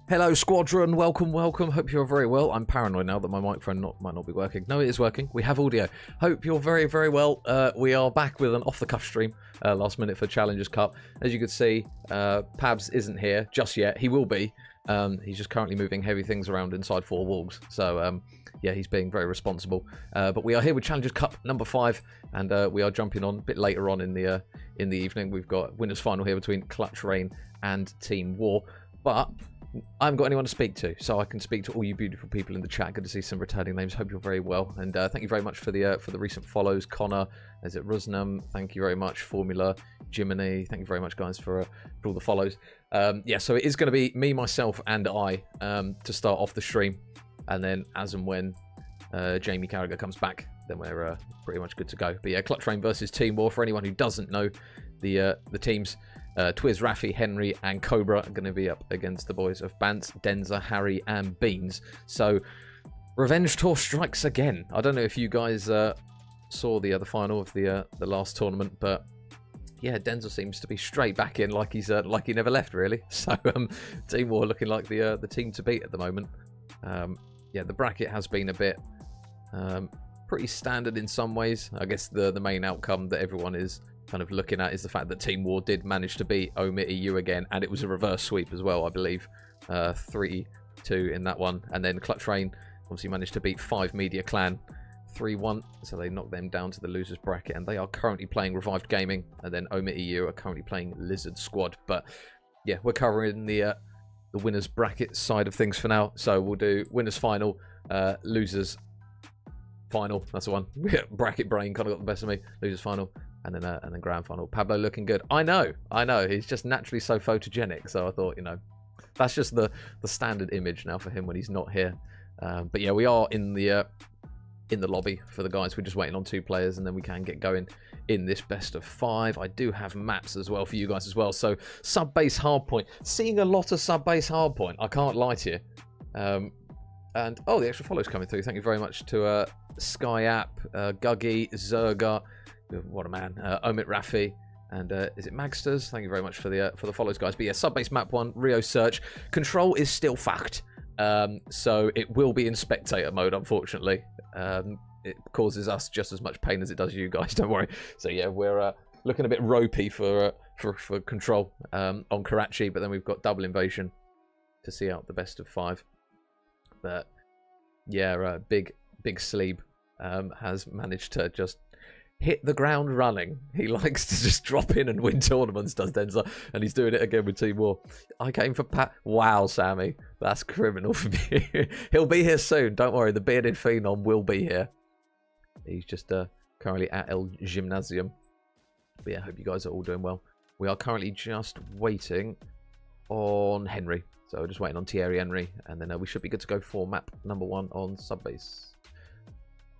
Hello, Squadron. Welcome, welcome. Hope you're very well. I'm paranoid now that my microphone might not be working. No, it is working. We have audio. Hope you're very, very well. We are back with an off-the-cuff stream last minute for Challengers Cup. As you can see, Pabs isn't here just yet. He will be. He's just currently moving heavy things around inside four walls. So, yeah, he's being very responsible. But we are here with Challengers Cup number 5, and we are jumping on a bit later on in the evening. We've got winners final here between Clutch Rain and Team War. But I haven't got anyone to speak to, so I can speak to all you beautiful people in the chat. Good to see some returning names. Hope you're very well, and thank you very much for the recent follows. Connor, is it Rusnam? Thank you very much. Formula, Jiminy, thank you very much, guys, for all the follows. Yeah, so it is going to be me, myself, and I to start off the stream, and then as and when Jamie Carragher comes back, then we're pretty much good to go. But yeah, Clutch Rain versus Team War. For anyone who doesn't know the teams. Twiz, Rafi, Henry, and Cobra are going to be up against the boys of Bant, Denza, Harry, and Beans. So, Revenge Tour strikes again. I don't know if you guys saw the final of the last tournament, but yeah, Denza seems to be straight back in like he's like he never left, really. So, Team War looking like the team to beat at the moment. Yeah, the bracket has been a bit pretty standard in some ways. I guess the main outcome that everyone is kind of looking at is the fact that Team War did manage to beat Omit EU again, and it was a reverse sweep as well, I believe. 3-2 in that one, and then Clutch Rain obviously managed to beat 5 Media Clan 3-1, so they knocked them down to the losers bracket, and they are currently playing Revived Gaming, and then Omit EU are currently playing Lizard Squad. But yeah, we're covering the winners bracket side of things for now, so we'll do winners final, losers final. That's the one. Bracket brain kind of got the best of me. Losers final. And then grand final. Pablo looking good. I know. He's just naturally so photogenic. So I thought, you know, that's just the standard image now for him when he's not here. But yeah, we are in the lobby for the guys. We're just waiting on 2 players, and then we can get going in this best of 5. I do have maps as well for you guys as well. So sub-base hardpoint. Seeing a lot of sub-base hardpoint. I can't lie to you. And oh, the extra follows coming through. Thank you very much to Sky App, Guggy, Zerga. What a man. Omit Rafi, and is it Magsters? Thank you very much for the follows, guys. But yeah, sub-base map 1, Rio Search. Control is still fucked, so it will be in spectator mode, unfortunately. It causes us just as much pain as it does you guys, don't worry. So yeah, we're looking a bit ropey for Control on Karachi, but then we've got double invasion to see out the best of 5. But yeah, Big Sleeb has managed to just hit the ground running. He likes to just drop in and win tournaments, does Denza, and he's doing it again with Team War. I came for Pat. Wow, Sammy, that's criminal for me. He'll be here soon. Don't worry, the bearded phenom will be here. He's just currently at El Gymnasium. But yeah, I hope you guys are all doing well. We are currently just waiting on Henry. So we're just waiting on Thierry Henry, and then we should be good to go for map number 1 on Subbase.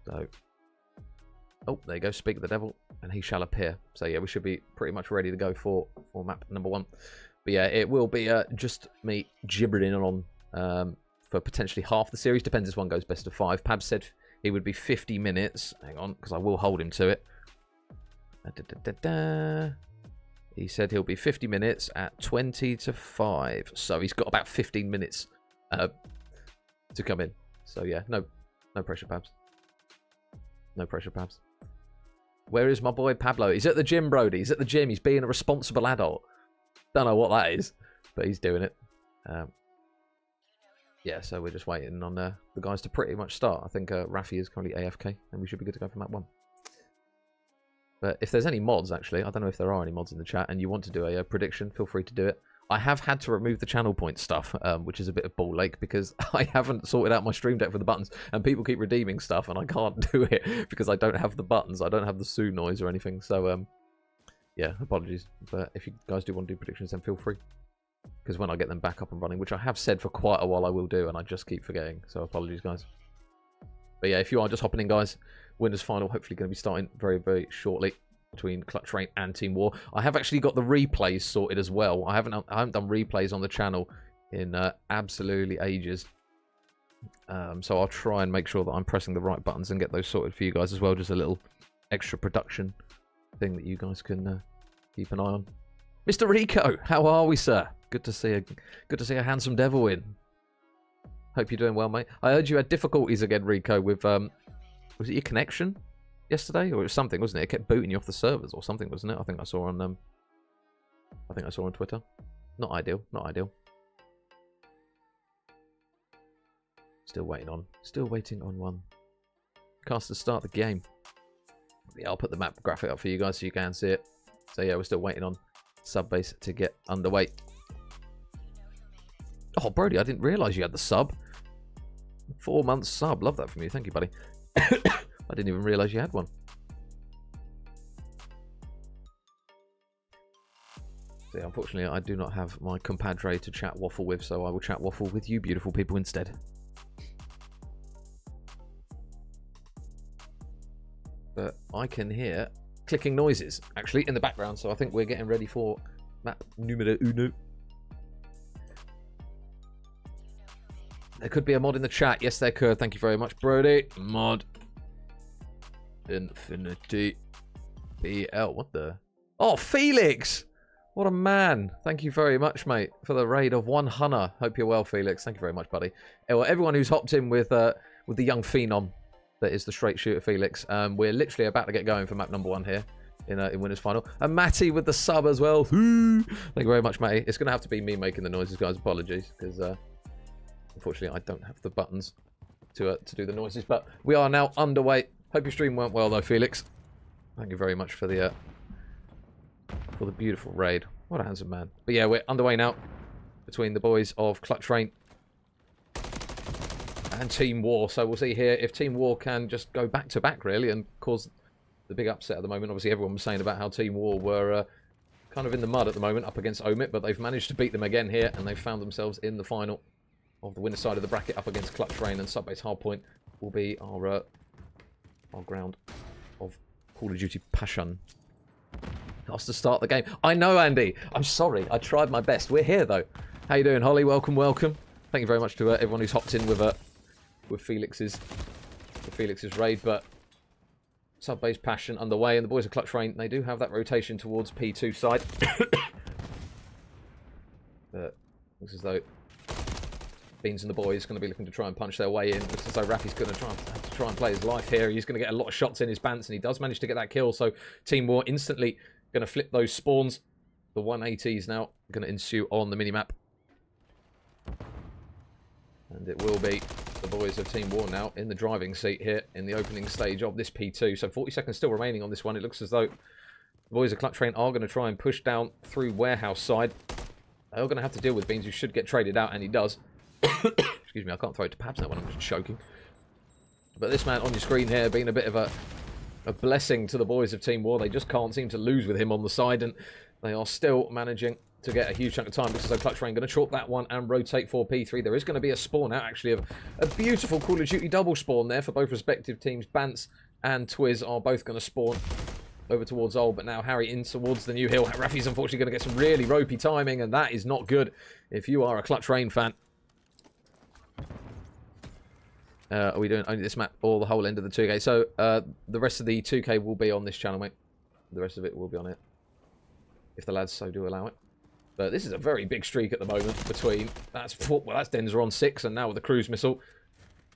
So, oh, there you go, speak the devil, and he shall appear. So yeah, we should be pretty much ready to go for map number 1. But yeah, it will be just me gibbering on for potentially half the series. Depends if one goes best of 5. Pab said it would be 50 minutes. Hang on, because I will hold him to it. He said he'll be 50 minutes at 20 to 5. So he's got about 15 minutes to come in. So yeah, no pressure, Pabs. No pressure, Pabs. Where is my boy Pablo? He's at the gym, Brody. He's at the gym. He's being a responsible adult. Don't know what that is, but he's doing it. Yeah, so we're just waiting on the guys to pretty much start. I think Rafi is currently AFK, and we should be good to go for map 1. But if there's any mods, actually, I don't know if there are any mods in the chat, and you want to do a prediction, feel free to do it. I have had to remove the channel point stuff, which is a bit of ball ache, because I haven't sorted out my stream deck for the buttons, and people keep redeeming stuff, and I can't do it because I don't have the buttons. I don't have the Sue noise or anything. So, yeah, apologies. But if you guys do want to do predictions, then feel free. Because when I get them back up and running, which I have said for quite a while I will do, and I just keep forgetting. So apologies, guys. But yeah, if you are just hopping in, guys, winners final hopefully going to be starting very, very shortly between Clutch Rain and Team War. I have actually got the replays sorted as well. I haven't done replays on the channel in absolutely ages. So I'll try and make sure that I'm pressing the right buttons and get those sorted for you guys as well. Just a little extra production thing that you guys can keep an eye on. Mr. Rico, how are we, sir? Good to see a handsome devil in. Hope you're doing well, mate. I heard you had difficulties again, Rico, with was it your connection yesterday, or it was something, wasn't it? It kept booting you off the servers or something, wasn't it? I think I saw on Twitter. Not ideal, not ideal. Still waiting on one. Cast to start the game. Yeah, I'll put the map graphic up for you guys so you can see it. So yeah, we're still waiting on Subbase to get underway. Oh, Brody, I didn't realise you had the sub. 4 months sub. Love that from you. Thank you, buddy. I didn't even realise you had one. So yeah, unfortunately, I do not have my compadre to chat waffle with, so I will chat waffle with you beautiful people instead. But I can hear clicking noises, actually, in the background, so I think we're getting ready for map numero uno. There could be a mod in the chat. Yes, there could. Thank you very much, Brody. Mod. Infinity. BL. What the? Oh, Felix! What a man. Thank you very much, mate, for the raid of 100. Hope you're well, Felix. Thank you very much, buddy. Well, everyone who's hopped in with the young phenom that is the straight shooter Felix, we're literally about to get going for map number 1 here in Winners Final. And Matty with the sub as well. Thank you very much, Matty. It's going to have to be me making the noises, guys. Apologies, because unfortunately I don't have the buttons to do the noises. But we are now underway. Hope your stream went well, though, Felix. Thank you very much for the beautiful raid. What a handsome man. But yeah, we're underway now between the boys of Clutch Rain and Team War. So we'll see here if Team War can just go back to back, really, and cause the big upset at the moment. Obviously, everyone was saying about how Team War were kind of in the mud at the moment up against Omit, but they've managed to beat them again here, and they've found themselves in the final of the winner side of the bracket up against Clutch Rain, and Subbase Hardpoint will be our ground of Call of Duty passion. Has to start the game. I know, Andy. I'm sorry. I tried my best. We're here, though. How you doing, Holly? Welcome, welcome. Thank you very much to everyone who's hopped in with Felix's raid. But Subbase passion underway, and the boys of Clutch Rain, they do have that rotation towards P2 side. But looks as though Beans and the boys going to be looking to try and punch their way in. Looks as though Rafi's going to try and play his life here. He's going to get a lot of shots in his pants, and he does manage to get that kill. So Team War instantly going to flip those spawns. The 180s now going to ensue on the minimap. And it will be the boys of Team War now in the driving seat here in the opening stage of this P2. So 40 seconds still remaining on this one. It looks as though the boys of Clutch Rain are going to try and push down through warehouse side. They're going to have to deal with Beans, who should get traded out, and he does. Excuse me, I can't throw it to Pabs now when I'm just choking. But this man on your screen here being a bit of a blessing to the boys of Team War. They just can't seem to lose with him on the side, and they are still managing to get a huge chunk of time. Looks as though Clutch Rain going to chalk that one and rotate for P3. There is going to be a spawn out, actually, of a beautiful Call of Duty double spawn there for both respective teams. Bants and Twiz are both going to spawn over towards Old, but now Harry in towards the new hill. Rafi's unfortunately going to get some really ropey timing, and that is not good if you are a Clutch Rain fan. Are we doing only this map or the whole end of the 2K? So the rest of the 2K will be on this channel, mate. The rest of it will be on it, if the lads so do allow it. But this is a very big streak at the moment between... That's Denzer on 6, and now with the cruise missile.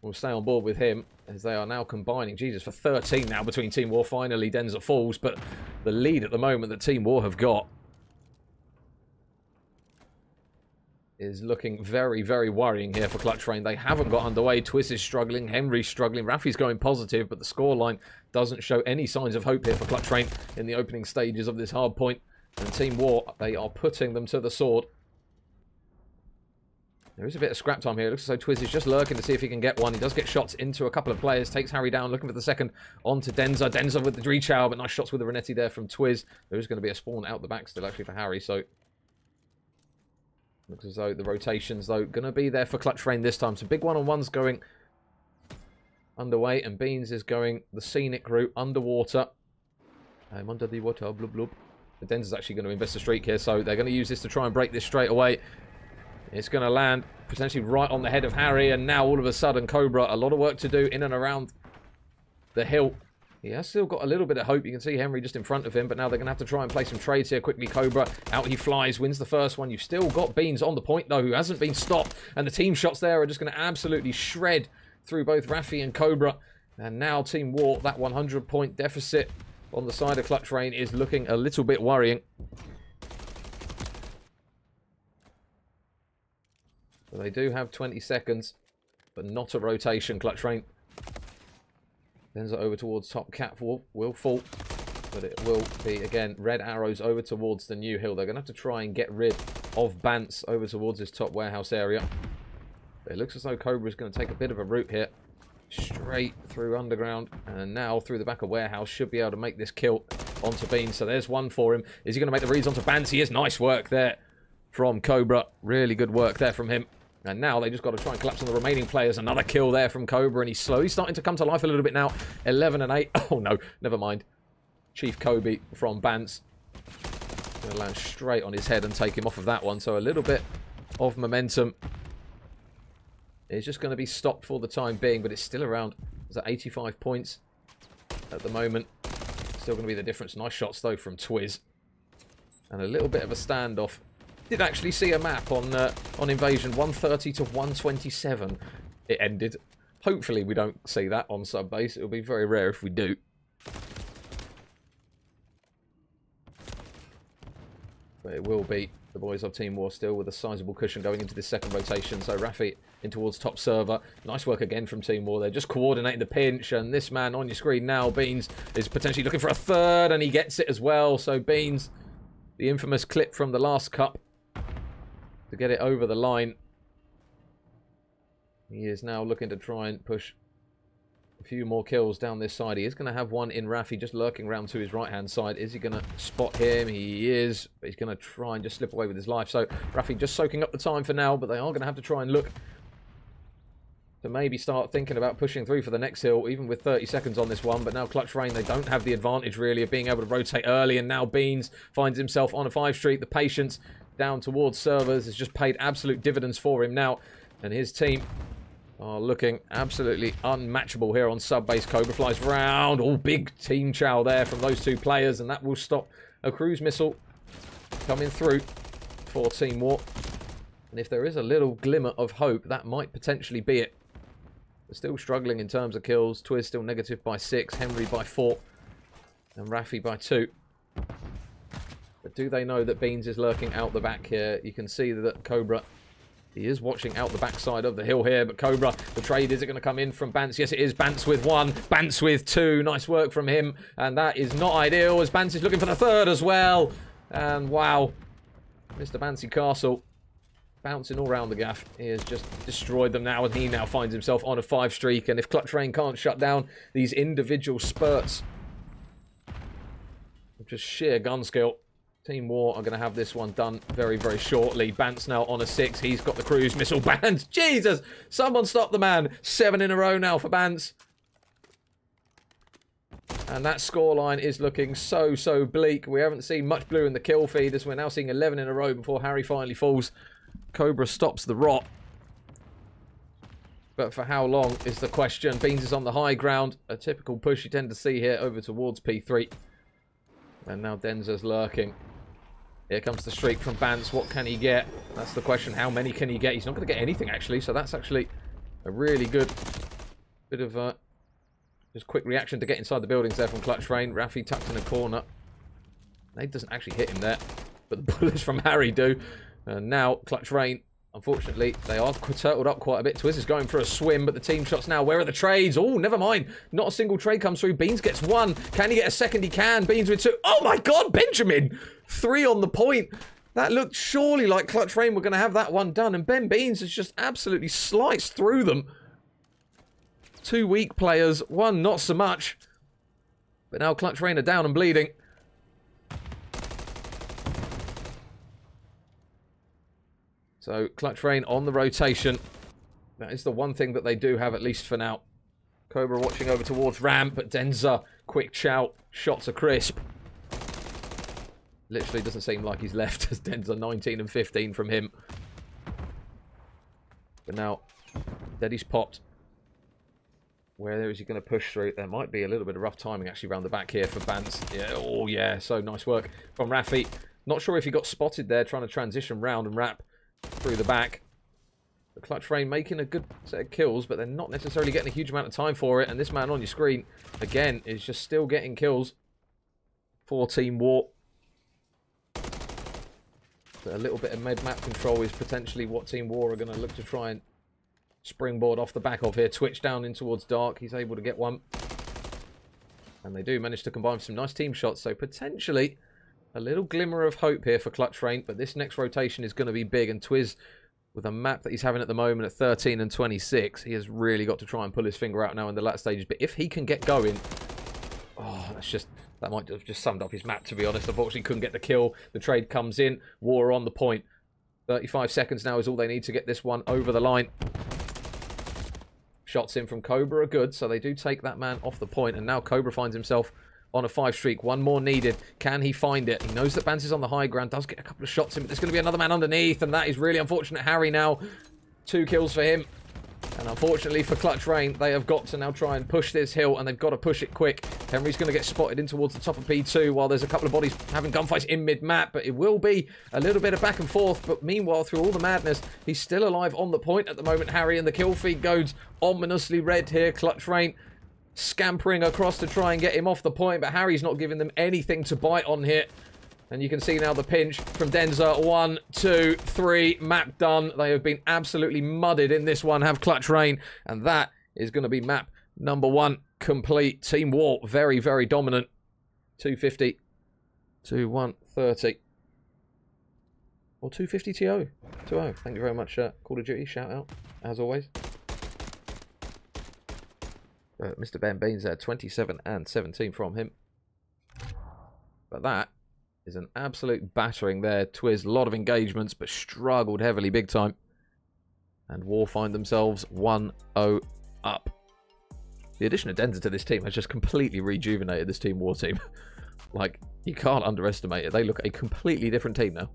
We'll stay on board with him, as they are now combining. Jesus, for 13 now between Team War. Finally, Denzer falls, but the lead at the moment that Team War have got is looking very, very worrying here for Clutch Rain. They haven't got underway. Twiz is struggling. Henry's struggling. Rafi's going positive, but the scoreline doesn't show any signs of hope here for Clutch Rain in the opening stages of this hard point. And Team War, they are putting them to the sword. There is a bit of scrap time here. It looks as though Twiz is just lurking to see if he can get one. He does get shots into a couple of players. Takes Harry down, looking for the second. On to Denzer. Denzer with the Dreechow, but nice shots with the Renetti there from Twiz. There is going to be a spawn out the back still, actually, for Harry. So looks as though the rotations, though, going to be there for Clutch Rain this time. So big one-on-ones going underway, and Beans is going the scenic route underwater. I'm under the water, blub blub. But Denzer's actually going to invest a streak here, so they're going to use this to try and break this straight away. It's going to land potentially right on the head of Harry, and now all of a sudden Cobra, a lot of work to do in and around the hill. He has still got a little bit of hope. You can see Henry just in front of him, but now they're going to have to try and play some trades here. Quickly, Cobra, out he flies, wins the first one. You've still got Beans on the point, though, who hasn't been stopped. And the team shots there are just going to absolutely shred through both Raffi and Cobra. And now Team War, that 100-point deficit on the side of Clutch Rain is looking a little bit worrying. So they do have 20 seconds, but not a rotation. Clutch Rain sends it over towards top. Catwolf will fall, but it will be, again, red arrows over towards the new hill. They're going to have to try and get rid of Bance over towards this top warehouse area. But it looks as though Cobra is going to take a bit of a route here. Straight through underground, and now through the back of warehouse. Should be able to make this kill onto Beans. So there's one for him. Is he going to make the reads onto Bance? He is. Nice work there from Cobra. Really good work there from him. And now they just got to try and collapse on the remaining players. Another kill there from Cobra, and he's slowly starting to come to life a little bit now. 11 and 8. Oh no, never mind. Chief Kobe from Bance going to land straight on his head and take him off of that one. So a little bit of momentum. It's just going to be stopped for the time being, but it's still around. Is that 85 points at the moment? Still going to be the difference. Nice shots, though, from Twiz. And a little bit of a standoff. Did actually see a map on Invasion, 130 to 127 it ended. Hopefully we don't see that on Subbase. It'll be very rare if we do. But it will be the boys of Team War still with a sizable cushion going into this second rotation. So Raffi in towards top server. Nice work again from Team War. They're just coordinating the pinch. And this man on your screen now, Beans, is potentially looking for a third. And he gets it as well. So Beans, the infamous clip from the last cup, to get it over the line. He is now looking to try and push a few more kills down this side. He is going to have one in Raffi just lurking around to his right-hand side. Is he going to spot him? He is, but he's going to try and just slip away with his life. So Raffi just soaking up the time for now, but they are going to have to try and look to maybe start thinking about pushing through for the next hill, even with 30 seconds on this one. But now Clutch Rain, they don't have the advantage really of being able to rotate early, and now Beans finds himself on a 5 street. The patience down towards servers has just paid absolute dividends for him now, and his team are looking absolutely unmatchable here on Subbase. Cobra flies round. Oh, big team chow there from those two players, and that will stop a cruise missile coming through for Team War. And if there is a little glimmer of hope, that might potentially be it. They're still struggling in terms of kills. Twiz still negative by 6, Henry by 4, and Raffi by 2. But do they know that Beans is lurking out the back here? You can see that Cobra, he is watching out the backside of the hill here. But Cobra, the trade, is it going to come in from Bance? Yes, it is. Bance with 1, Bance with 2. Nice work from him. And that is not ideal, as Bance is looking for the third as well. And wow, Mr. Bancy Castle bouncing all around the gaff. He has just destroyed them now, and he now finds himself on a 5 streak. And if Clutch Rain can't shut down these individual spurts of just sheer gun skill, Team War are going to have this one done very, very shortly. Bance now on a 6. He's got the cruise missile. Bance, Jesus! Someone stop the man. 7 in a row now for Bance. And that scoreline is looking so, so bleak. We haven't seen much blue in the kill feed, as we're now seeing 11 in a row before Harry finally falls. Cobra stops the rot. But for how long is the question. Beans is on the high ground. A typical push you tend to see here over towards P3. And now Denza's lurking. Here comes the streak from Bance. What can he get? That's the question. How many can he get? He's not going to get anything, actually. So that's actually a really good bit of just quick reaction to get inside the buildings there from Clutch Rain. Raffi tucked in a corner. Nade doesn't actually hit him there, but the bullets from Harry do. And now Clutch Rain, unfortunately, they are turtled up quite a bit. Twiz is going for a swim, but the team shots now. Where are the trades? Oh, never mind. Not a single trade comes through. Beans gets 1. Can he get a second? He can. Beans with 2. Oh my God, Benjamin! 3 on the point. That looked surely like Clutch Rain were going to have that one done. And Ben Beans has just absolutely sliced through them. 2 weak players. 1 not so much. But now Clutch Rain are down and bleeding. So Clutch Rain on the rotation. That is the one thing that they do have, at least for now. Cobra watching over towards ramp, but Denza, quick chow, shots are crisp. Literally doesn't seem like he's left, as Denza 19 and 15 from him. But now, Daddy's popped. Where is he going to push through? There might be a little bit of rough timing actually around the back here for Bance. Yeah, oh yeah, so nice work from Raffi. Not sure if he got spotted there trying to transition round and wrap through the back. The Clutch Rain making a good set of kills, but they're not necessarily getting a huge amount of time for it. And this man on your screen, again, is just still getting kills for Team War. So a little bit of map control is potentially what Team War are going to look to try and springboard off the back of here. Twitch down in towards Dark. He's able to get one. And they do manage to combine some nice team shots. So potentially a little glimmer of hope here for Clutch Rain. But this next rotation is going to be big. And Twiz, with a map that he's having at the moment at 13 and 26, he has really got to try and pull his finger out now in the latter stages. But if he can get going, oh, that might have just summed up his map, to be honest. Unfortunately, couldn't get the kill. The trade comes in. War on the point. 35 seconds now is all they need to get this one over the line. Shots in from Cobra are good, so they do take that man off the point. And now Cobra finds himself on a 5 streak. One more needed. Can he find it? He knows that Bance is on the high ground. Does get a couple of shots in, but there's going to be another man underneath. And that is really unfortunate. Harry now, 2 kills for him. And unfortunately for Clutch Rain, they have got to now try and push this hill, and they've got to push it quick. Henry's going to get spotted in towards the top of P2 while there's a couple of bodies having gunfights in mid-map, but it will be a little bit of back and forth. But meanwhile, through all the madness, he's still alive on the point at the moment, Harry, and the kill feed goes ominously red here. Clutch Rain scampering across to try and get him off the point, but Harry's not giving them anything to bite on here. And you can see now the pinch from Denza. 1, 2, 3. Map done. They have been absolutely mudded in this one, have Clutch Rain. And that is going to be map number 1 complete. Team War, very, very dominant. 250 to 130. Or 250 TO. 2-0. Thank you very much, Call of Duty. Shout out, as always. Mr. Ben Beans there, 27 and 17 from him. But that is an absolute battering there. Twiz, a lot of engagements, but struggled heavily big time. And War find themselves 1-0 up. The addition of Denza to this team has just completely rejuvenated this Team War team. Like, you can't underestimate it. They look a completely different team now.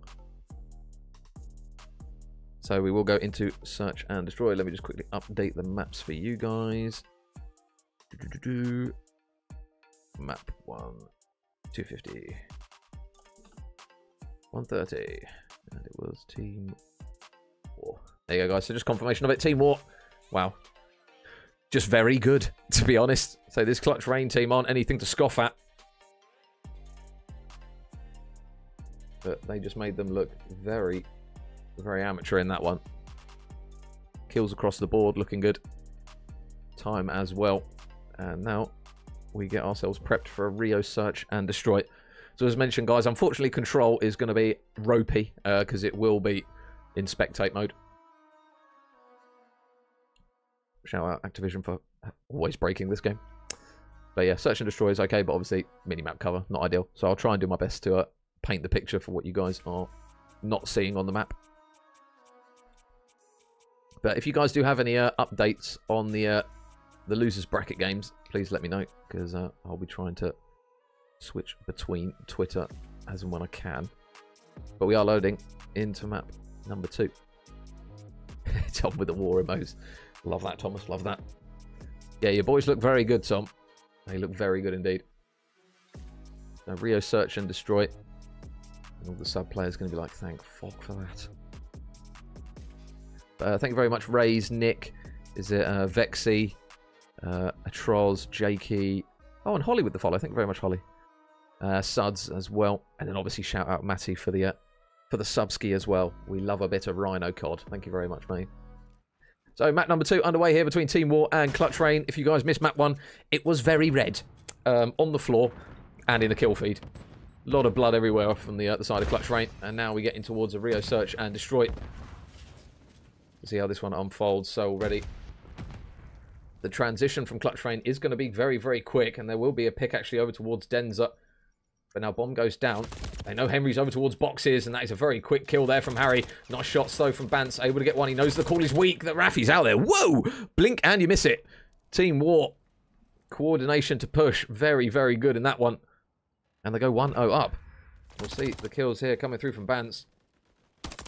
So we will go into Search and Destroy. Let me just quickly update the maps for you guys. Map 1, 250. 130. And it was Team War. There you go, guys. So just confirmation of it. Team War. Wow. Just very good, to be honest. So this Clutch Rain team aren't anything to scoff at. But they just made them look very, very amateur in that one. Kills across the board, looking good. Time as well. And now we get ourselves prepped for a Rio Search and Destroy. So as mentioned, guys, unfortunately Control is going to be ropey because it will be in spectate mode. Shout out Activision for always breaking this game. But yeah, Search and Destroy is okay, but obviously minimap cover, not ideal. So I'll try and do my best to paint the picture for what you guys are not seeing on the map. But if you guys do have any updates on the losers bracket games, please let me know, because I'll be trying to switch between Twitter as and when I can. But we are loading into map number 2. Tom with the war emos. Love that, Thomas. Love that. Yeah, your boys look very good, Tom. They look very good indeed. Now, Rio Search and Destroy. And all the sub players going to be like, thank fuck for that. Thank you very much, Raze, Nick. Is it Vexy, Atroz, Jakey. Oh, and Holly with the follow. Thank you very much, Holly. Suds as well. And then obviously shout out Matty for the subski as well. We love a bit of Rhino COD. Thank you very much, mate. So map number 2 underway here between Team War and Clutch Rain. If you guys missed map 1, it was very red on the floor and in the kill feed. A lot of blood everywhere from the side of Clutch Rain. And now we get in towards a Rio Search and Destroy. See how this one unfolds. So already the transition from Clutch Rain is going to be very, very quick. And there will be a pick actually over towards Denza. But now bomb goes down. They know Henry's over towards boxes, and that is a very quick kill there from Harry. Nice shots, though, from Bance. Able to get one. He knows the call is weak. That Raffi's out there. Whoa! Blink, and you miss it. Team War. Coordination to push. Very, very good in that one. And they go 1-0 up. We'll see the kills here coming through from Bance.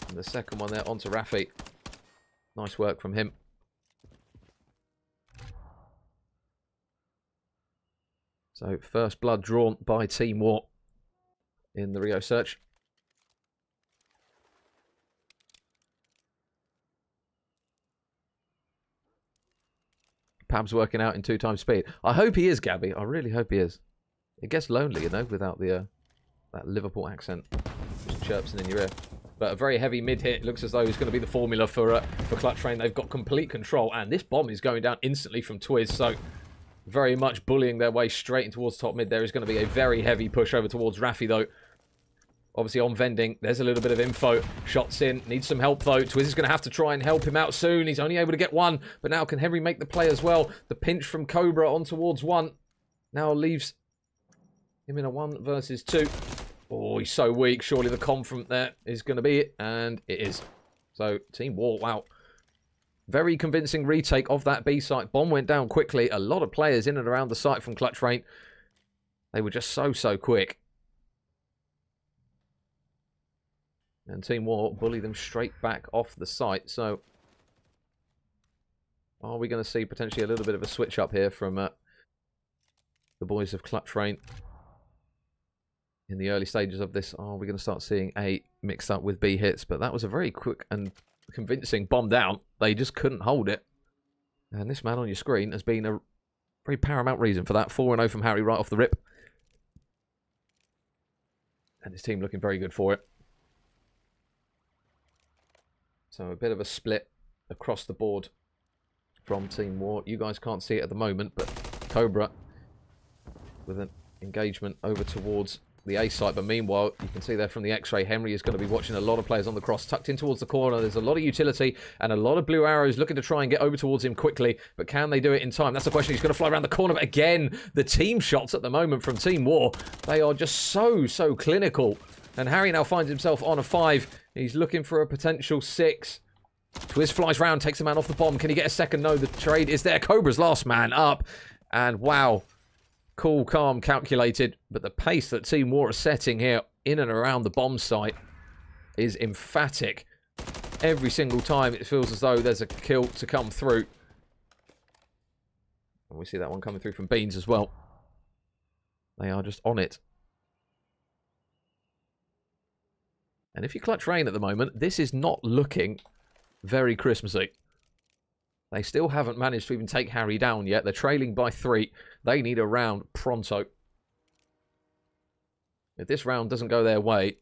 And the second one there onto Raffi. Nice work from him. So first blood drawn by Team War in the Rio search. Pab's working out in 2 times speed. I hope he is, Gabby. I really hope he is. It gets lonely, you know, without the that Liverpool accent just chirping in your ear. But a very heavy mid hit. Looks as though it's going to be the formula for Clutch Train. They've got complete control, and this bomb is going down instantly from Twiz. So very much bullying their way straight in towards top mid. There is going to be a very heavy push over towards Raffi, though. Obviously on vending, there's a little bit of info. Shots in, needs some help though. Twiz is going to have to try and help him out soon. He's only able to get 1, but now can Henry make the play as well? The pinch from Cobra on towards 1 now leaves him in a 1 versus 2. Oh, he's so weak. Surely the comm from there is going to be it, and it is. So Team War, wow. Very convincing retake of that B site. Bomb went down quickly. A lot of players in and around the site from Clutch Train. They were just so quick. And Team War bully them straight back off the site. So, are we going to see potentially a little bit of a switch up here from the boys of Clutch Train in the early stages of this? Are we going to start seeing A mixed up with B hits? But that was a very quick and convincing bomb down. They just couldn't hold it. And this man on your screen has been a very paramount reason for that. 4-0 from Harry right off the rip. And his team looking very good for it. So a bit of a split across the board from Team War. You guys can't see it at the moment, but Cobra with an engagement over towards the A site. But meanwhile, you can see there from the X-ray, Henry is going to be watching a lot of players on the cross, tucked in towards the corner. There's a lot of utility and a lot of blue arrows looking to try and get over towards him quickly. But can they do it in time? That's the question. He's going to fly around the corner. But again, the team shots at the moment from Team War, they are just so clinical. And Harry now finds himself on a 5. He's looking for a potential 6. Twiz flies round, takes a man off the bomb. Can he get a second? No, the trade is there. Cobra's last man up. And wow, cool, calm, calculated. But the pace that Team War are setting here in and around the bomb site is emphatic. Every single time it feels as though there's a kill to come through. And we see that one coming through from Beans as well. They are just on it. And if you Clutch Rain at the moment, this is not looking very Christmassy. They still haven't managed to even take Harry down yet. They're trailing by 3. They need a round pronto. If this round doesn't go their way,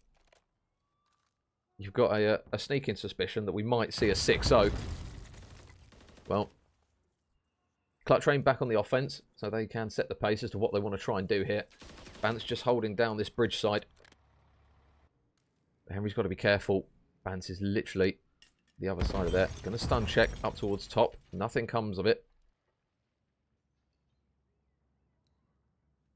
you've got a sneaking suspicion that we might see a 6-0. Well, Clutch Rain back on the offense, so they can set the pace as to what they want to try and do here. Vance just holding down this bridge side. Henry's got to be careful. Vance is literally the other side of there. Going to stun check up towards top. Nothing comes of it.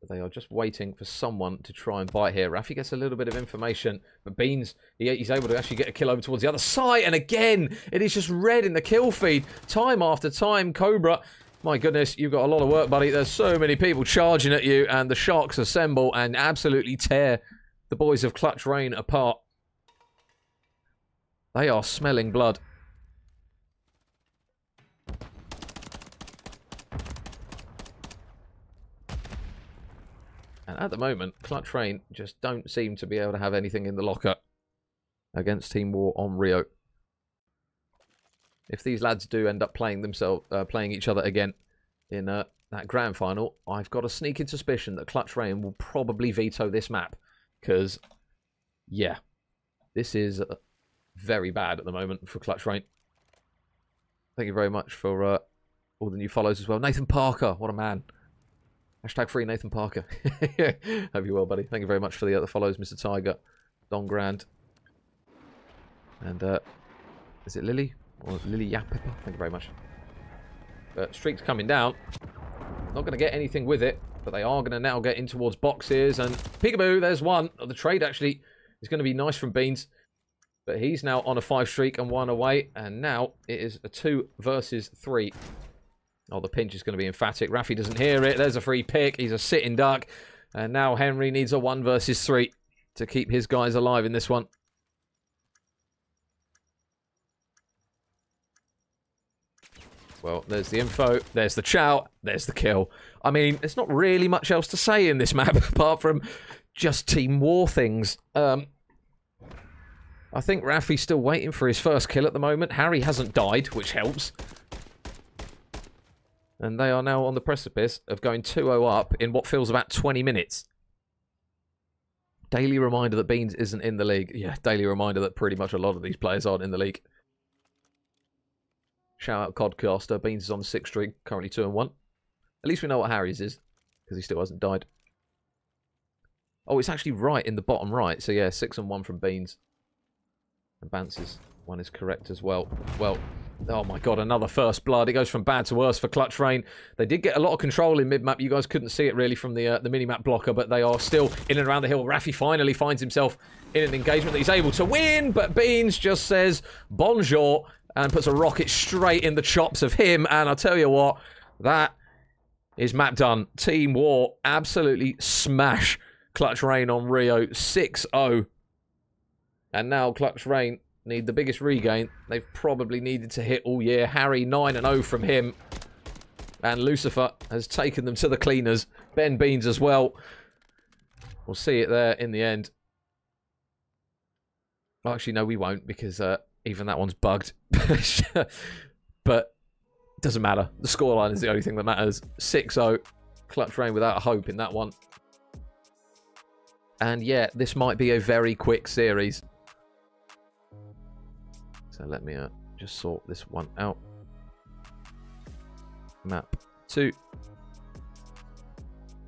But they are just waiting for someone to try and bite here. Raffi gets a little bit of information. But Beans, he's able to actually get a kill over towards the other side. And again, it is just red in the kill feed. Time after time, Cobra. My goodness, you've got a lot of work, buddy. There's so many people charging at you. And the Sharks assemble and absolutely tear the boys of Clutch Rain apart. They are smelling blood. And at the moment, Clutch Rain just don't seem to be able to have anything in the locker against Team War on Rio. If these lads do end up playing each other again in that grand final, I've got a sneaking suspicion that Clutch Rain will probably veto this map. Because, yeah, this is very bad at the moment for Clutch Rain. Thank you very much for all the new follows as well. Nathan Parker, what a man. Hashtag free Nathan Parker. Hope you're well, buddy. Thank you very much for the follows, Mr. Tiger, Don Grand. And, is it Lily? Or Lily Yapipper? Thank you very much. But streak's coming down. Not going to get anything with it, but they are going to now get in towards boxes. And peekaboo, there's one. The trade actually is going to be nice from Beans. But he's now on a 5 streak and 1 away. And now it is a 2 versus 3. Oh, the pinch is going to be emphatic. Raffi doesn't hear it. There's a free pick. He's a sitting duck. And now Henry needs a 1 versus 3 to keep his guys alive in this one. Well, there's the info, there's the chow, there's the kill. I mean, there's not really much else to say in this map apart from just team war things. I think Raffi's still waiting for his first kill at the moment. Harry hasn't died, which helps. And they are now on the precipice of going 2-0 up in what feels about 20 minutes. Daily reminder that Beans isn't in the league. Yeah, daily reminder that pretty much a lot of these players aren't in the league. Shout out Codcaster. Beans is on the 6th streak, currently 2-1. At least we know what Harry's is, because he still hasn't died. Oh, it's actually right in the bottom right. So yeah, 6-1 from Beans. And Bance's one is correct as well. Well, oh my god, another first blood. It goes from bad to worse for Clutch Rain. They did get a lot of control in mid-map. You guys couldn't see it really from the mini-map blocker, but they are still in and around the hill. Raffi finally finds himself in an engagement that he's able to win, but Beans just says bonjour and puts a rocket straight in the chops of him. And I'll tell you what, that is map done. Team War absolutely smash Clutch Rain on Rio 6-0. And now Clutch Rain need the biggest regain they've probably needed to hit all year. Harry 9-0 from him. And Lucifer has taken them to the cleaners. Ben Beans as well. We'll see it there in the end. Well, actually, no, we won't, because even that one's bugged. But it doesn't matter. The scoreline is the only thing that matters. 6-0. Clutch Rain without a hope in that one. And yeah, this might be a very quick series. So let me just sort this one out. Map 2.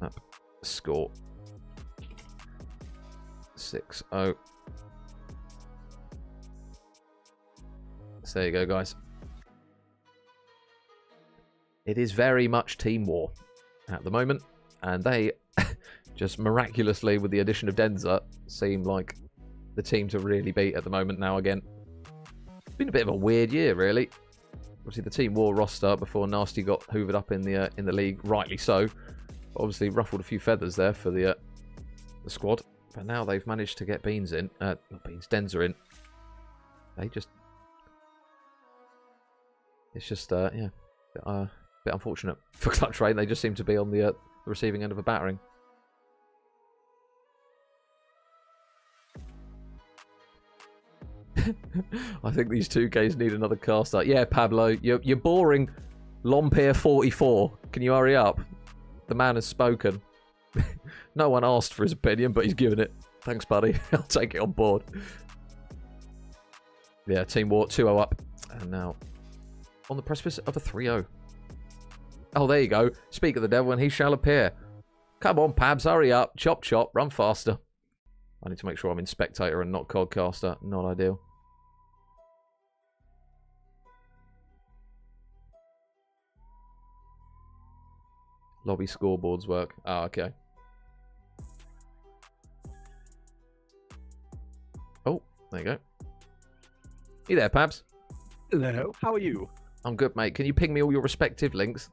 Map score 6-0. So there you go, guys. It is very much team war at the moment, and they just miraculously, with the addition of Denza, seem like the team to really beat at the moment now again. It's been a bit of a weird year, really. Obviously, the Team War roster before Nasty got hoovered up in the league, rightly so. But obviously, ruffled a few feathers there for the squad. But now they've managed to get Beans in, not Beans, Denza in. They just, it's just yeah, a bit unfortunate for Clutch Rain. They just seem to be on the receiving end of a battering. I think these 2Ks need another caster. Yeah, Pablo, you're boring. Lompier 44. Can you hurry up? The man has spoken. No one asked for his opinion, but he's given it. Thanks, buddy. I'll take it on board. Yeah, Team War 2-0 up. And now on the precipice of a 3-0. Oh, there you go. Speak of the devil and he shall appear. Come on, Pabs, hurry up. Chop, chop. Run faster. I need to make sure I'm in Spectator and not Codcaster. Not ideal. Lobby scoreboards work. Ah, okay. Oh, there you go. You there, Pabs? Hello. How are you? I'm good, mate. Can you ping me all your respective links?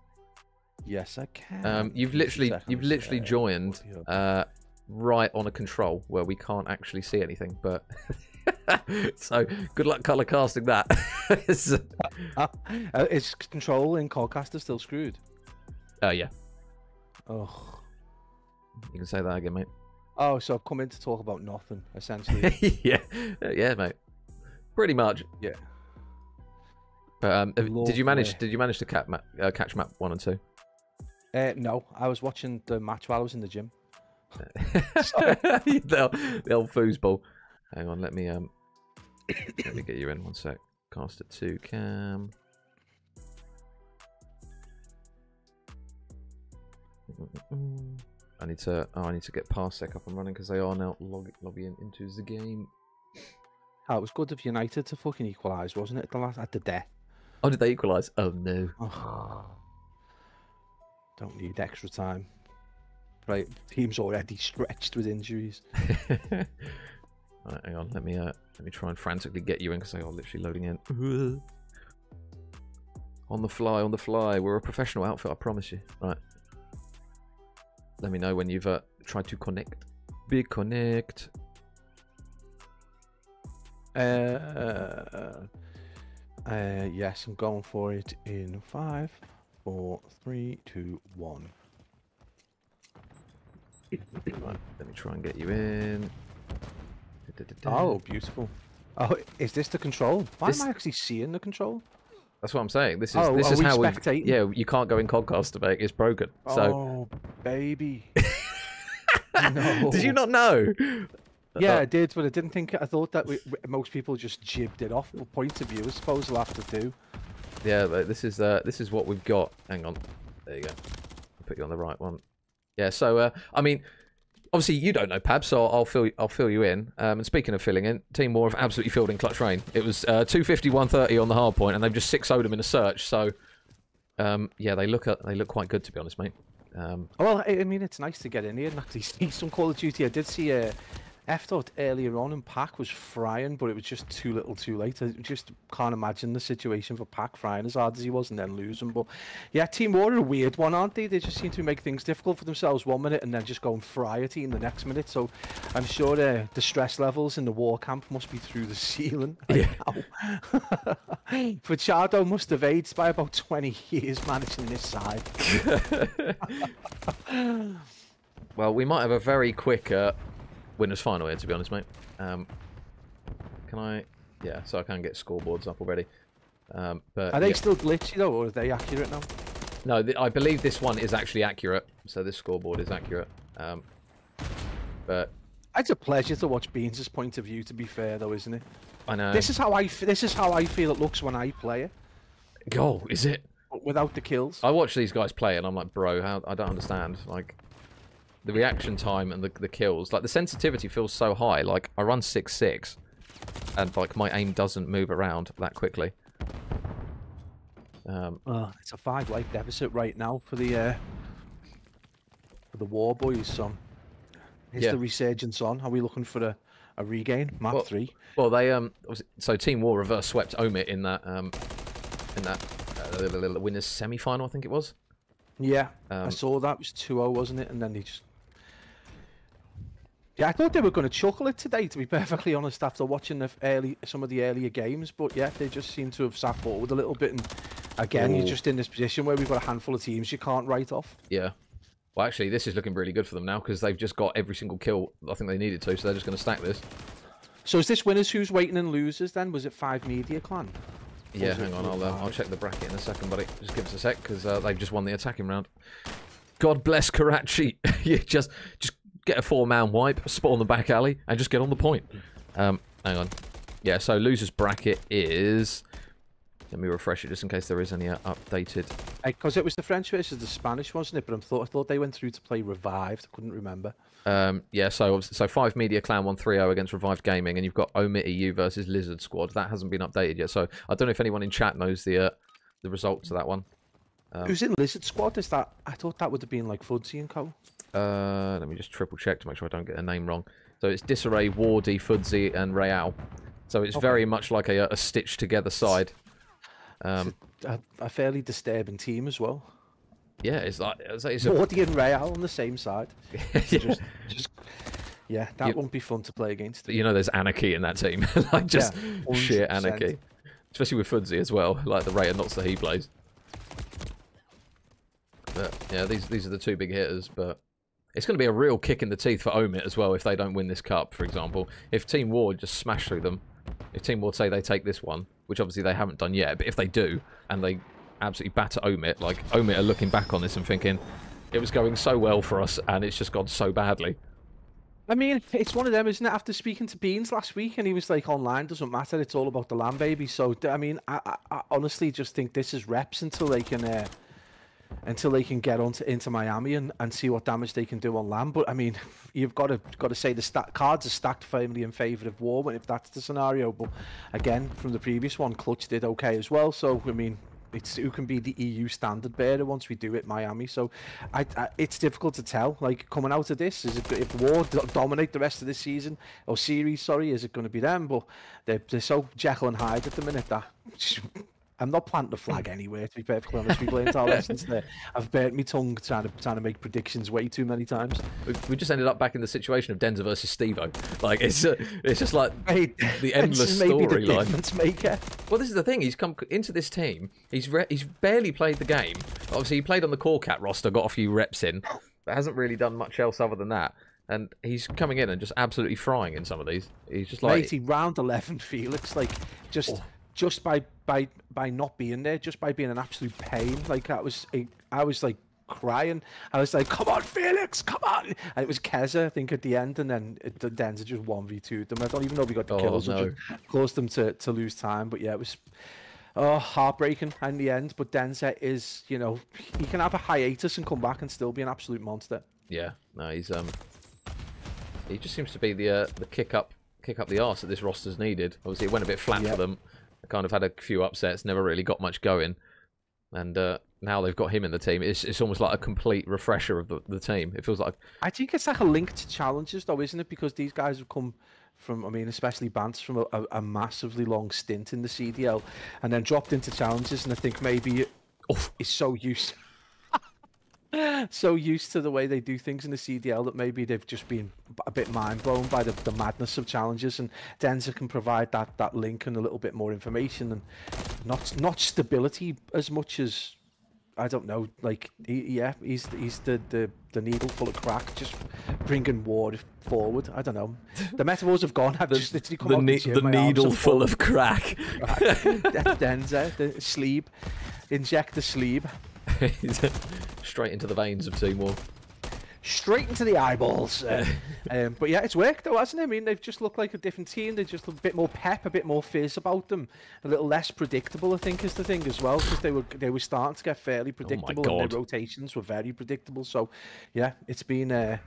Yes, I can. You've literally joined right on a control where we can't actually see anything, but so good luck color casting that. Is control in Codcaster still screwed? Yeah. Oh. You can say that again, mate. Oh, so I've come in to talk about nothing, essentially. yeah, mate. Pretty much. Yeah. But did you manage to catch map 1 and 2? No, I was watching the match while I was in the gym. the old foosball. Hang on, let me get you in 1 sec. Cast at 2 cam. I need to get Parsec up and running because they are now lobbying into the game. Oh, it was good of United to fucking equalise, wasn't it? At the death. Oh, did they equalise? Oh no. Oh, don't need extra time. Right, team's already stretched with injuries. Right, hang on. Let me try and frantically get you in because they are literally loading in. On the fly. We're a professional outfit, I promise you. Right. Let me know when you've tried to connect. Big connect. I Yes, I'm going for it in 5, 4, 3, 2, 1. Right, let me try and get you in. Oh, beautiful. Oh, is this the control? Why This- am I actually seeing the control? That's what I'm saying. This is Oh, this are is we how we. spectating? Yeah, you can't go in Codcast to make it's broken. So Oh, baby. No. did you not know? Yeah, I did, but I didn't think. I thought that most people just jibbed it off. The point of view, I suppose we'll have to do. Yeah, but this is what we've got. Hang on, there you go. I'll put you on the right one. Yeah. So I mean, obviously you don't know Pab, so I'll fill you in. And speaking of filling in, Team War have absolutely filled in Clutch Rain. It was 250, 130 on the hard point, and they've just 6-0'd them in a search. So yeah, they look quite good, to be honest, mate. Well, I mean, it's nice to get in here and actually see some Call of Duty. I did see F-Dot earlier on, and Pack was frying, but it was just too little too late. I just can't imagine the situation for Pack frying as hard as he was and then losing. But yeah, Team War are a weird one, aren't they? They just seem to make things difficult for themselves 1 minute and then just go and fry a team the next minute. So I'm sure the stress levels in the war camp must be through the ceiling right now. Fachado must have aged by about 20 years managing this side. Well, we might have a very quick winners final here, to be honest, mate. Can I? Yeah, so I can get scoreboards up already. But Are they yeah. still glitchy though, or are they accurate now? No, I believe this one is actually accurate. So this scoreboard is accurate. But It's a pleasure to watch Beans' point of view. To be fair, though, isn't it? I know. This is how I feel it looks when I play it, Goal, is it? but without the kills. I watch these guys play and I'm like, bro, how? I don't understand. Like, the reaction time and the kills, like the sensitivity feels so high. Like I run 6.6, and like my aim doesn't move around that quickly. It's a 5-life deficit right now for the war boys. So, is Yeah. the resurgence on? Are we looking for a regain? Map 3. Well, they so Team War reverse swept Omit in that winners semi-final, I think it was. Yeah, I saw that. It was 2-0, wasn't it? And then they just. Yeah, I thought they were going to chuckle it today, to be perfectly honest, after watching some of the earlier games. But yeah, they just seem to have sat forward a little bit. And again, you're just in this position where we've got a handful of teams you can't write off. Yeah. Well, actually, this is looking really good for them now because they've just got every single kill I think they needed to, so they're just going to stack this. So is this winners who's waiting and losers then? Was it 5 Media Clan? Yeah, hang on, I'll check the bracket in a second, buddy. Just give us a sec because they've just won the attacking round. God bless Karachi. You just get a 4-man wipe, spot on the back alley, and just get on the point. Hang on. Yeah, so losers bracket is. Let me refresh it just in case there is any updated. Because it was the French versus the Spanish, wasn't it? But I thought they went through to play Revived. I couldn't remember. Yeah, so 5 Media Clan won 3-0 against Revived Gaming, and you've got Omit EU versus Lizard Squad. That hasn't been updated yet, so I don't know if anyone in chat knows the results of that one. Who's in Lizard Squad? Is that? I thought that would have been like Fudsy and Co. Let me just triple check to make sure I don't get a name wrong. So it's Disarray, Wardy, Fudsy, and Real. So it's very much like a stitched together side. A fairly disturbing team as well. Yeah, it's a Wardy and Real on the same side. yeah. Yeah, that won't be fun to play against. You know, there's anarchy in that team, like just Yeah, sheer 100%. anarchy, especially with Fudsy as well, like the rate of knots that he plays. But yeah, these are the two big hitters, but it's going to be a real kick in the teeth for Omit as well if they don't win this cup, for example. If Team War just smash through them, if Team War say they take this one, which obviously they haven't done yet, but if they do, and they absolutely batter Omit, like Omit are looking back on this and thinking, it was going so well for us and it's just gone so badly. I mean, it's one of them, isn't it? After speaking to Beans last week, and he was like, online doesn't matter, it's all about the land, baby. So, I mean, I honestly just think this is reps until they can get into Miami and see what damage they can do on land. But I mean, you've got to say the cards are stacked firmly in favour of War if that's the scenario. But again, from the previous one, Clutch did okay as well. So I mean, it's who can be the EU standard bearer once we do it Miami. So it's difficult to tell. Like coming out of this, is it if War dominate the rest of this season or series? Sorry, is it going to be them? But they're so Jekyll and Hyde at the minute that I'm not planting a flag anywhere, to be perfectly honest. We've learned our lessons there. I've burnt my tongue trying to make predictions way too many times. We just ended up back in the situation of Denzer versus Steve-O. Like, it's just like Hey, the endless maybe the storyline. difference maker. Well, this is the thing. He's come into this team. He's barely played the game. Obviously, he played on the Core Cat roster, got a few reps in, but hasn't really done much else other than that. And he's coming in and just absolutely frying in some of these. He's just like... Matey, round 11 Felix, like, just by not being there, just by being an absolute pain. Like, I was like crying. I was like, come on, Felix, come on. And it was Keza, I think, at the end, and then Denzer just 1v2'd them. I don't even know if he got the kills, or just caused them to lose time. But yeah, it was heartbreaking in the end. But Denzer is, you know, he can have a hiatus and come back and still be an absolute monster. Yeah, no, he's he just seems to be the kick up the arse that this roster's needed. Obviously, it went a bit flat for them. They kind of had a few upsets, never really got much going, and now they've got him in the team. It's almost like a complete refresher of the team. It feels like... I think it's like a link to challenges, though, isn't it? Because these guys have come from, I mean, especially Bance, from a massively long stint in the CDL, and then dropped into challenges, and I think maybe it's so used to the way they do things in the CDL that maybe they've just been a bit mind blown by the madness of challenges, and Denzer can provide that link and a little bit more information, and not stability as much as, I don't know, like he's the needle full of crack, just bringing Ward forward. I don't know. The metaphors have gone. I've just literally come out the gym, the needle full of crack. That's Denzer, the sleeve. Inject the sleeve. Straight into the veins of Team War. Straight into the eyeballs. But yeah, it's worked though, hasn't it? I mean, they've just looked like a different team. They just look a bit more pep, a bit more fizz about them, a little less predictable, I think, is the thing as well, because they were starting to get fairly predictable, and their rotations were very predictable. So yeah, it's been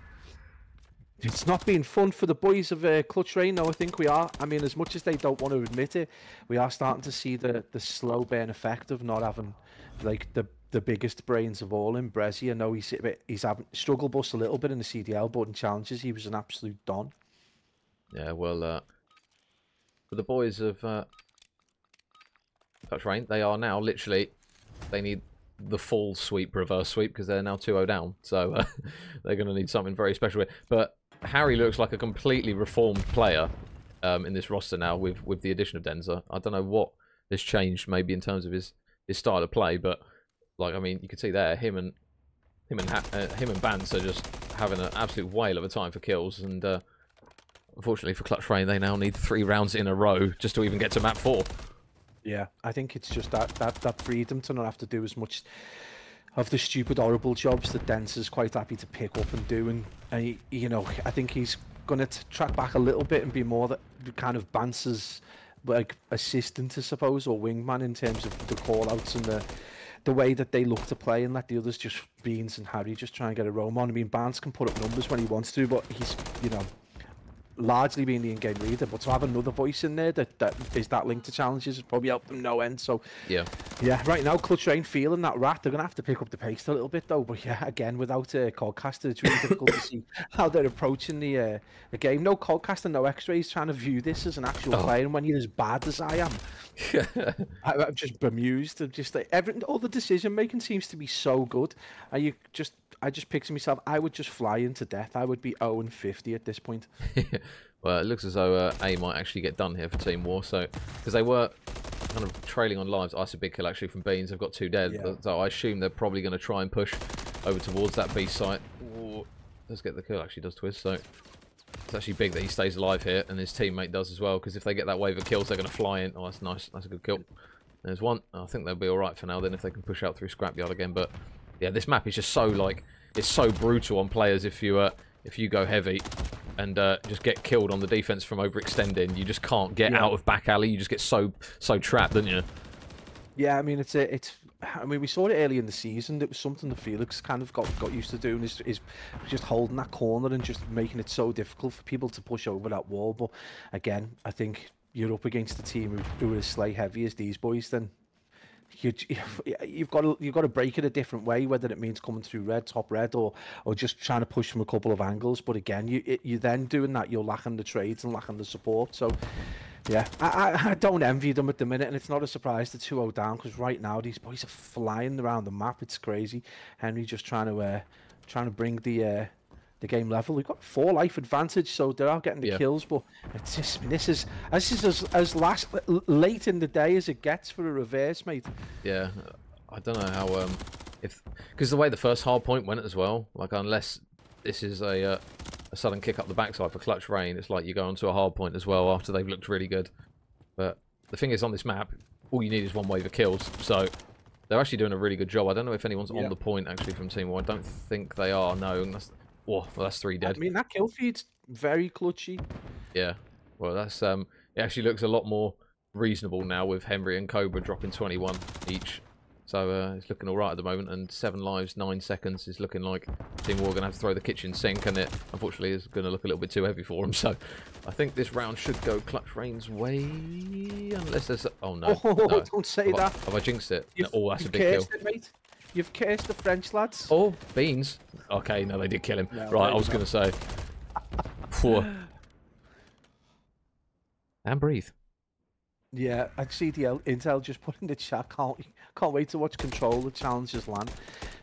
it's not been fun for the boys of Clutch Rain. No, I think we are. I mean, as much as they don't want to admit it, we are starting to see the slow burn effect of not having like the biggest brains of all in Brezzy. I know he's having struggle bust a little bit in the CDL, but in challenges he was an absolute don. Yeah, well, for the boys of Clutch Rain, they are now literally, they need the full sweep, reverse sweep, because they're now 2-0 down. So they're going to need something very special. But Harry looks like a completely reformed player in this roster now with the addition of Denzer. I don't know what has changed, maybe in terms of his style of play, but like, I mean, you can see there, him and Bance are just having an absolute whale of a time for kills, and unfortunately for Clutch Rain, they now need 3 rounds in a row just to even get to map 4. Yeah, I think it's just that freedom to not have to do as much of the stupid, horrible jobs that Denzer's quite happy to pick up and do, and you know, I think he's going to track back a little bit and be more that kind of Bance's like assistant, I suppose, or wingman in terms of the call-outs and the way that they look to play, and let the others, just Beans and Harry, just try and get a roam on. I mean, Bance can put up numbers when he wants to, but he's, you know, largely being the in-game leader. But to have another voice in there that is that link to challenges has probably helped them no end. So yeah, right now Clutch Rain feeling that rat. They're gonna have to pick up the pace a little bit though. But yeah, again, without Codcaster, it's really difficult to see how they're approaching the game. No Codcaster, no X-rays, trying to view this as an actual player. And when you're as bad as I am, I'm just bemused. I'm just like, all the decision making seems to be so good. I just picture myself, I would just fly into death. I would be 0-50 at this point. Well, it looks as though A might actually get done here for Team War. So, because they were kind of trailing on lives. I see a big kill actually from Beans. They've got 2 dead. Yeah. So I assume they're probably going to try and push over towards that B site. Ooh, let's get the kill. Actually does twist. So it's actually big that he stays alive here, and his teammate does as well. Because if they get that wave of kills, they're going to fly in. Oh, that's nice. That's a good kill. There's one. I think they'll be all right for now. Then if they can push out through Scrapyard again, but. Yeah, this map is just so, like, it's so brutal on players if you go heavy and just get killed on the defense from overextending. You just can't get out of back alley. You just get so trapped, don't you? Yeah, I mean, I mean, we saw it early in the season. It was something that Felix kind of got used to doing, is just holding that corner and just making it so difficult for people to push over that wall. But again, I think you're up against a team who are as slay heavy as these boys, then you've got to break it a different way, whether it means coming through red, top red, or just trying to push from a couple of angles. But again, you then doing that, you're lacking the trades and lacking the support. So Yeah, I don't envy them at the minute, and it's not a surprise they're 2-0 down because right now these boys are flying around the map. It's crazy. Henry just trying to bring the game level. We've got 4 life advantage, so they're out getting the Yeah. kills. But it's just this is as late in the day as it gets for a reverse, mate. Yeah, I don't know how if because the way the first hard point went as well, like unless this is a sudden kick up the backside for Clutch Rain, it's like you go onto a hard point as well after they've looked really good. But the thing is, on this map, all you need is one wave of kills, so they're actually doing a really good job. I don't know if anyone's on the point actually from Team War. I don't think they are. No, and that's, well, that's 3 dead. I mean, that kill feed's very clutchy. Yeah, well, that's it actually looks a lot more reasonable now with Henry and Cobra dropping 21 each. So it's looking all right at the moment, and 7 lives, 9 seconds is looking like Team War are going to have to throw the kitchen sink, and it unfortunately is going to look a little bit too heavy for them. So I think this round should go Clutch Rain's way, unless there's oh no, Oh, no. don't say that. Have I jinxed it? You've, Oh, that's a you've big kill. cursed it, mate. You've cursed the French lads. Oh, Beans. Okay, no, they did kill him. No, Right, they I was did going to say. Phew. And breathe. Yeah, I see the Intel just put in the chat. Can't wait to watch Control the challenges land.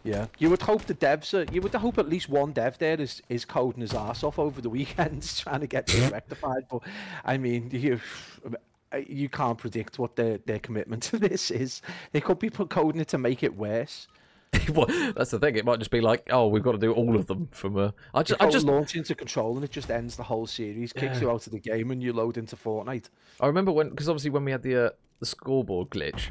Yeah, you would hope the devs are, you would hope at least one dev there is coding his ass off over the weekends trying to get this rectified. But I mean, you can't predict what their commitment to this is. They could be coding it to make it worse. Well, that's the thing. It might just be like, oh, we've got to do all of them from. I just launch into Control and it just ends the whole series, kicks you out of the game, and you load into Fortnite. I remember because obviously when we had the scoreboard glitch,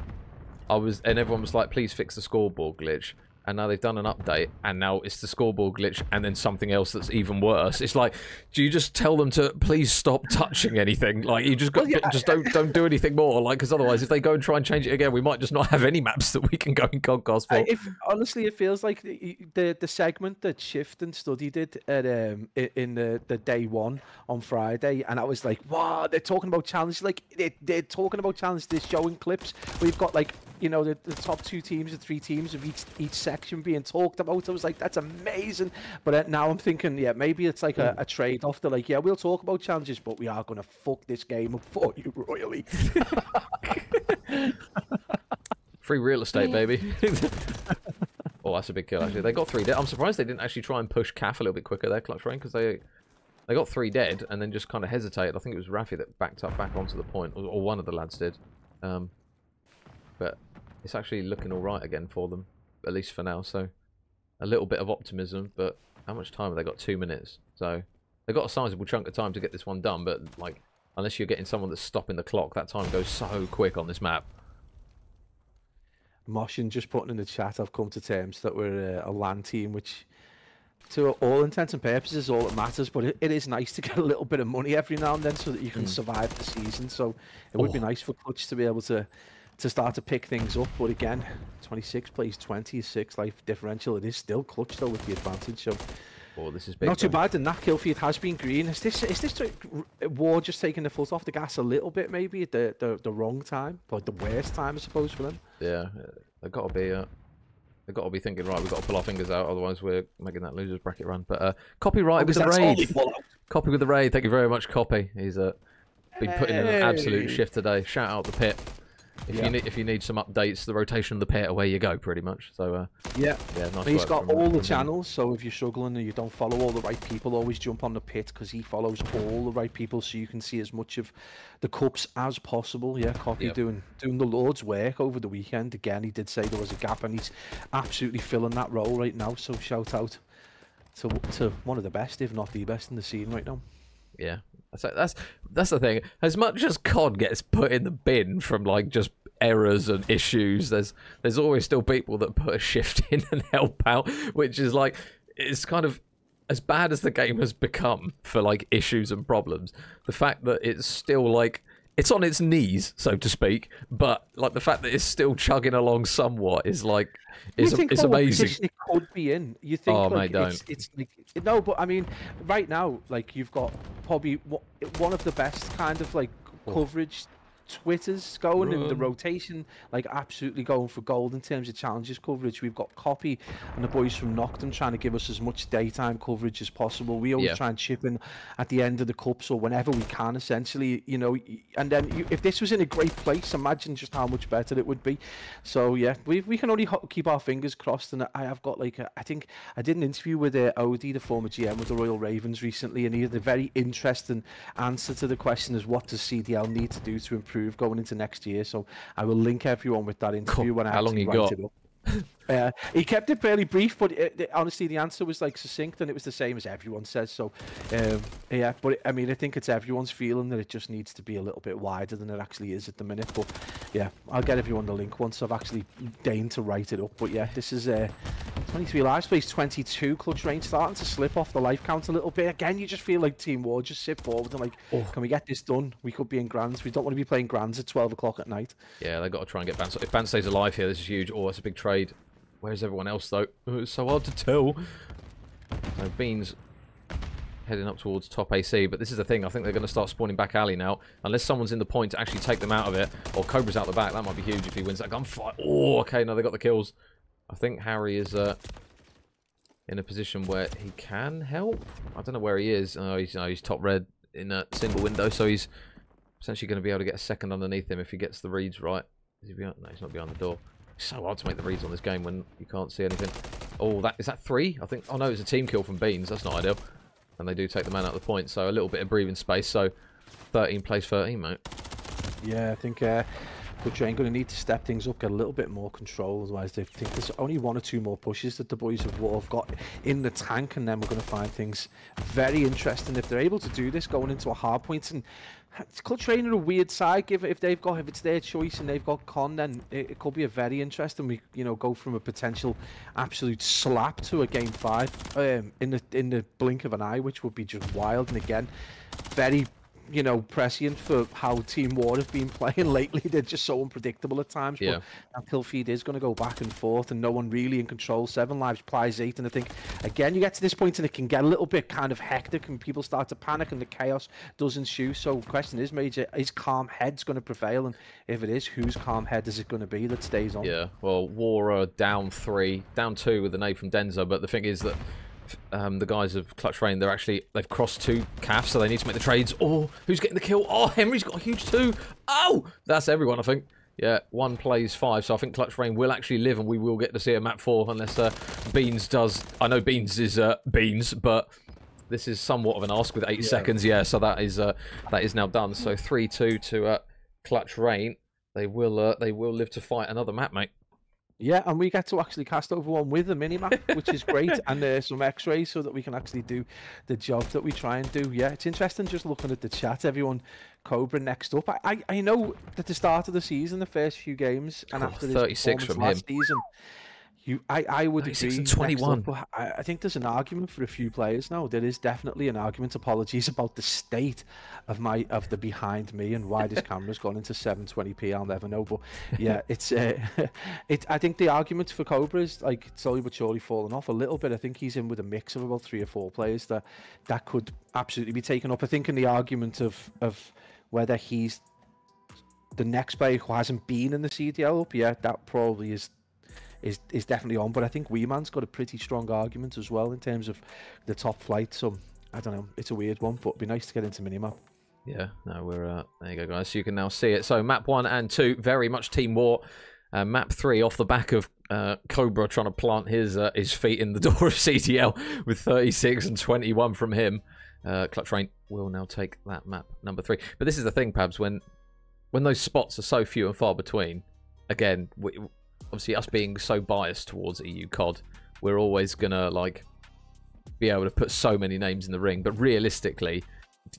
and everyone was like, please fix the scoreboard glitch. And now they've done an update, and now it's the scoreboard glitch, and then something else that's even worse. It's like, do you just tell them to please stop touching anything? Like, you just just don't do anything more. Like, because otherwise, if they go and try and change it again, we might just not have any maps that we can go and Concast for. Honestly, it feels like the segment that Shift and Study did at in the day 1 on Friday, and I was like, wow, they're talking about challenges. Like, they're talking about challenges. They're showing clips. We've got like, you know, the top 2 teams or 3 teams of each section being talked about. I was like, that's amazing. But now I'm thinking, yeah, maybe it's like a trade-off. They're like, yeah, we'll talk about challenges, but we are going to fuck this game up for you royally. Free real estate, baby. Oh, that's a big kill, actually. They got 3 dead. I'm surprised they didn't actually try and push Calf a little bit quicker there, Clutch Rain, because they got 3 dead and then just kind of hesitated. I think it was Rafi that backed up back onto the point, or one of the lads did. But it's actually looking all right again for them, at least for now. So a little bit of optimism, but how much time have they got? 2 minutes. So they've got a sizable chunk of time to get this one done, but like, unless you're getting someone that's stopping the clock, that time goes so quick on this map. Moshin just putting in the chat, I've come to terms that we're a LAN team, which to all intents and purposes is all that matters, but it is nice to get a little bit of money every now and then so that you can survive the season. So it would be nice for Clutch to be able to start to pick things up, but again, 26 plays 20, 6 life differential. It is still Clutch though with the advantage. So this is big. Not too bad, and that kill feed has been green. Is this War just taking the foot off the gas a little bit, maybe at the wrong time, like the worst time, I suppose, for them? Yeah, they've got to be thinking, right, we've got to pull our fingers out, otherwise we're making that losers bracket run. But copyright with the raid. Copy with the raid. Thank you very much, Copy. He's been putting in an absolute shift today. Shout out the pit. If you need some updates, the rotation of the pit, away you go, pretty much. So yeah, nice. He's got all the channels, so if you're struggling and you don't follow all the right people, always jump on the pit because he follows all the right people, so you can see as much of the cups as possible. Yeah, Copy doing the Lord's work over the weekend. Again, he did say there was a gap, and he's absolutely filling that role right now. So shout out to one of the best, if not the best, in the scene right now. Yeah. That's the thing. As much as COD gets put in the bin from like just errors and issues, there's always still people that put a shift in and help out, which is like, it's kind of as bad as the game has become for like issues and problems. The fact that it's still like, it's on its knees, so to speak, but like the fact that it's still chugging along somewhat is like, it's amazing. It could be in. You think? Oh, like, mate, don't. It's like, no, but I mean, right now, like you've got probably one of the best kind of like coverage Twitters going and the rotation, like absolutely going for gold in terms of challenges coverage. We've got Copy and the boys from Nocton trying to give us as much daytime coverage as possible. We always try and chip in at the end of the cups or whenever we can, essentially, you know. And then if this was in a great place, imagine just how much better it would be. So yeah, we can only keep our fingers crossed. And I have got like I think I did an interview with Odie, the former GM with the Royal Ravens, recently, and he had a very interesting answer to the question: is what does CDL need to do to improve going into next year? So I will link everyone with that interview when I actually write it up. He kept it fairly brief, but honestly, the answer was like succinct, and it was the same as everyone says. So, yeah, but I mean, I think it's everyone's feeling that it just needs to be a little bit wider than it actually is at the minute. But yeah, I'll get everyone the link once I've actually deigned to write it up. But yeah, this is 23 lives, plays 22. Clutch Rain starting to slip off the life count a little bit. Again, you just feel like Team War just sit forward and like, can we get this done? We could be in Grands. We don't want to be playing Grands at 12 o'clock at night. Yeah, they've got to try and get Ban. If Ban stays alive here, this is huge. Oh, that's a big trade. Where's everyone else, though? Oh, it's so hard to tell. So Beans heading up towards top AC, but this is the thing. I think they're going to start spawning back alley now. Unless someone's in the point to actually take them out of it, or Cobra's out the back. That might be huge if he wins that gunfight. Oh, okay, no, they got the kills. I think Harry is in a position where he can help. I don't know where he is. Oh, he's top red in a single window, so he's essentially going to be able to get a second underneath him if he gets the reads right. Is he behind? No, he's not behind the door. It's so hard to make the reads on this game when you can't see anything. Oh, is that 3? I think. Oh no, it's a team kill from Beans. That's not ideal. And they do take the man out of the point, so a little bit of breathing space. So 13 plays 13, mate. Yeah, I think Clutch Rain going to need to step things up, get a little bit more control. Otherwise, they think there's only 1 or 2 more pushes that the boys of War have got in the tank, and then we're going to find things very interesting if they're able to do this going into a hard point. And Clutch Rain are a weird side. If it's their choice and they've got Con, then it could be a very interesting. We go from a potential absolute slap to a game 5 in the blink of an eye, which would be just wild. And again, very prescient for how Team War have been playing lately. They're just so unpredictable at times. Yeah. But that kill feed is going to go back and forth, and no one really in control. 7 lives, Plies 8, and I think again you get to this point and it can get a little bit kind of hectic, and people start to panic, and the chaos does ensue. So the question is, Major, is calm heads going to prevail? And if it is, whose calm head is it going to be that stays on? Yeah. Well, War are down 3, down 2 with the nade from Denza, but the thing is that the guys of Clutch Rain, they've crossed 2 CAFs, so they need to make the trades. Oh, who's getting the kill? Oh, Henry's got a huge 2. Oh, that's everyone, I think. Yeah, 1 plays 5, so I think Clutch Rain will actually live, and we will get to see a map 4 unless Beans does. I know Beans is Beans, but this is somewhat of an ask with 8 seconds. Yeah, so that is now done. So 3-2 to Clutch Rain. They will live to fight another map, mate. Yeah, and we get to actually cast over one with a mini-map, which is great, and some x-rays so that we can actually do the job that we try and do. Yeah, it's interesting just looking at the chat. Everyone, Cobra next up. I know that the start of the season, the first few games, and after this 36 from him. Season, I would agree. And 21. Up, I think there's an argument for a few players now. There is definitely an argument. Apologies about the state of the behind me and why this camera's gone into 720p. I'll never know. But yeah, it's I think the argument for Cobra is like slowly but surely falling off a little bit. I think he's in with a mix of about 3 or 4 players that could absolutely be taken up. I think in the argument of whether he's the next player who hasn't been in the CDL up, yeah, that probably is definitely on. But I think Weeman's got a pretty strong argument as well in terms of the top flight. So I don't know, it's a weird one, but it'd be nice to get into minimap. Yeah, no, we're there you go, guys. So you can now see it. So map 1 and 2, very much Team War. Map 3 off the back of Cobra trying to plant his feet in the door of CDL with 36 and 21 from him. Clutch Rain will now take that map number 3. But this is the thing, Pabs, when those spots are so few and far between. Again, obviously, us being so biased towards EU COD, we're always gonna be able to put so many names in the ring. But realistically,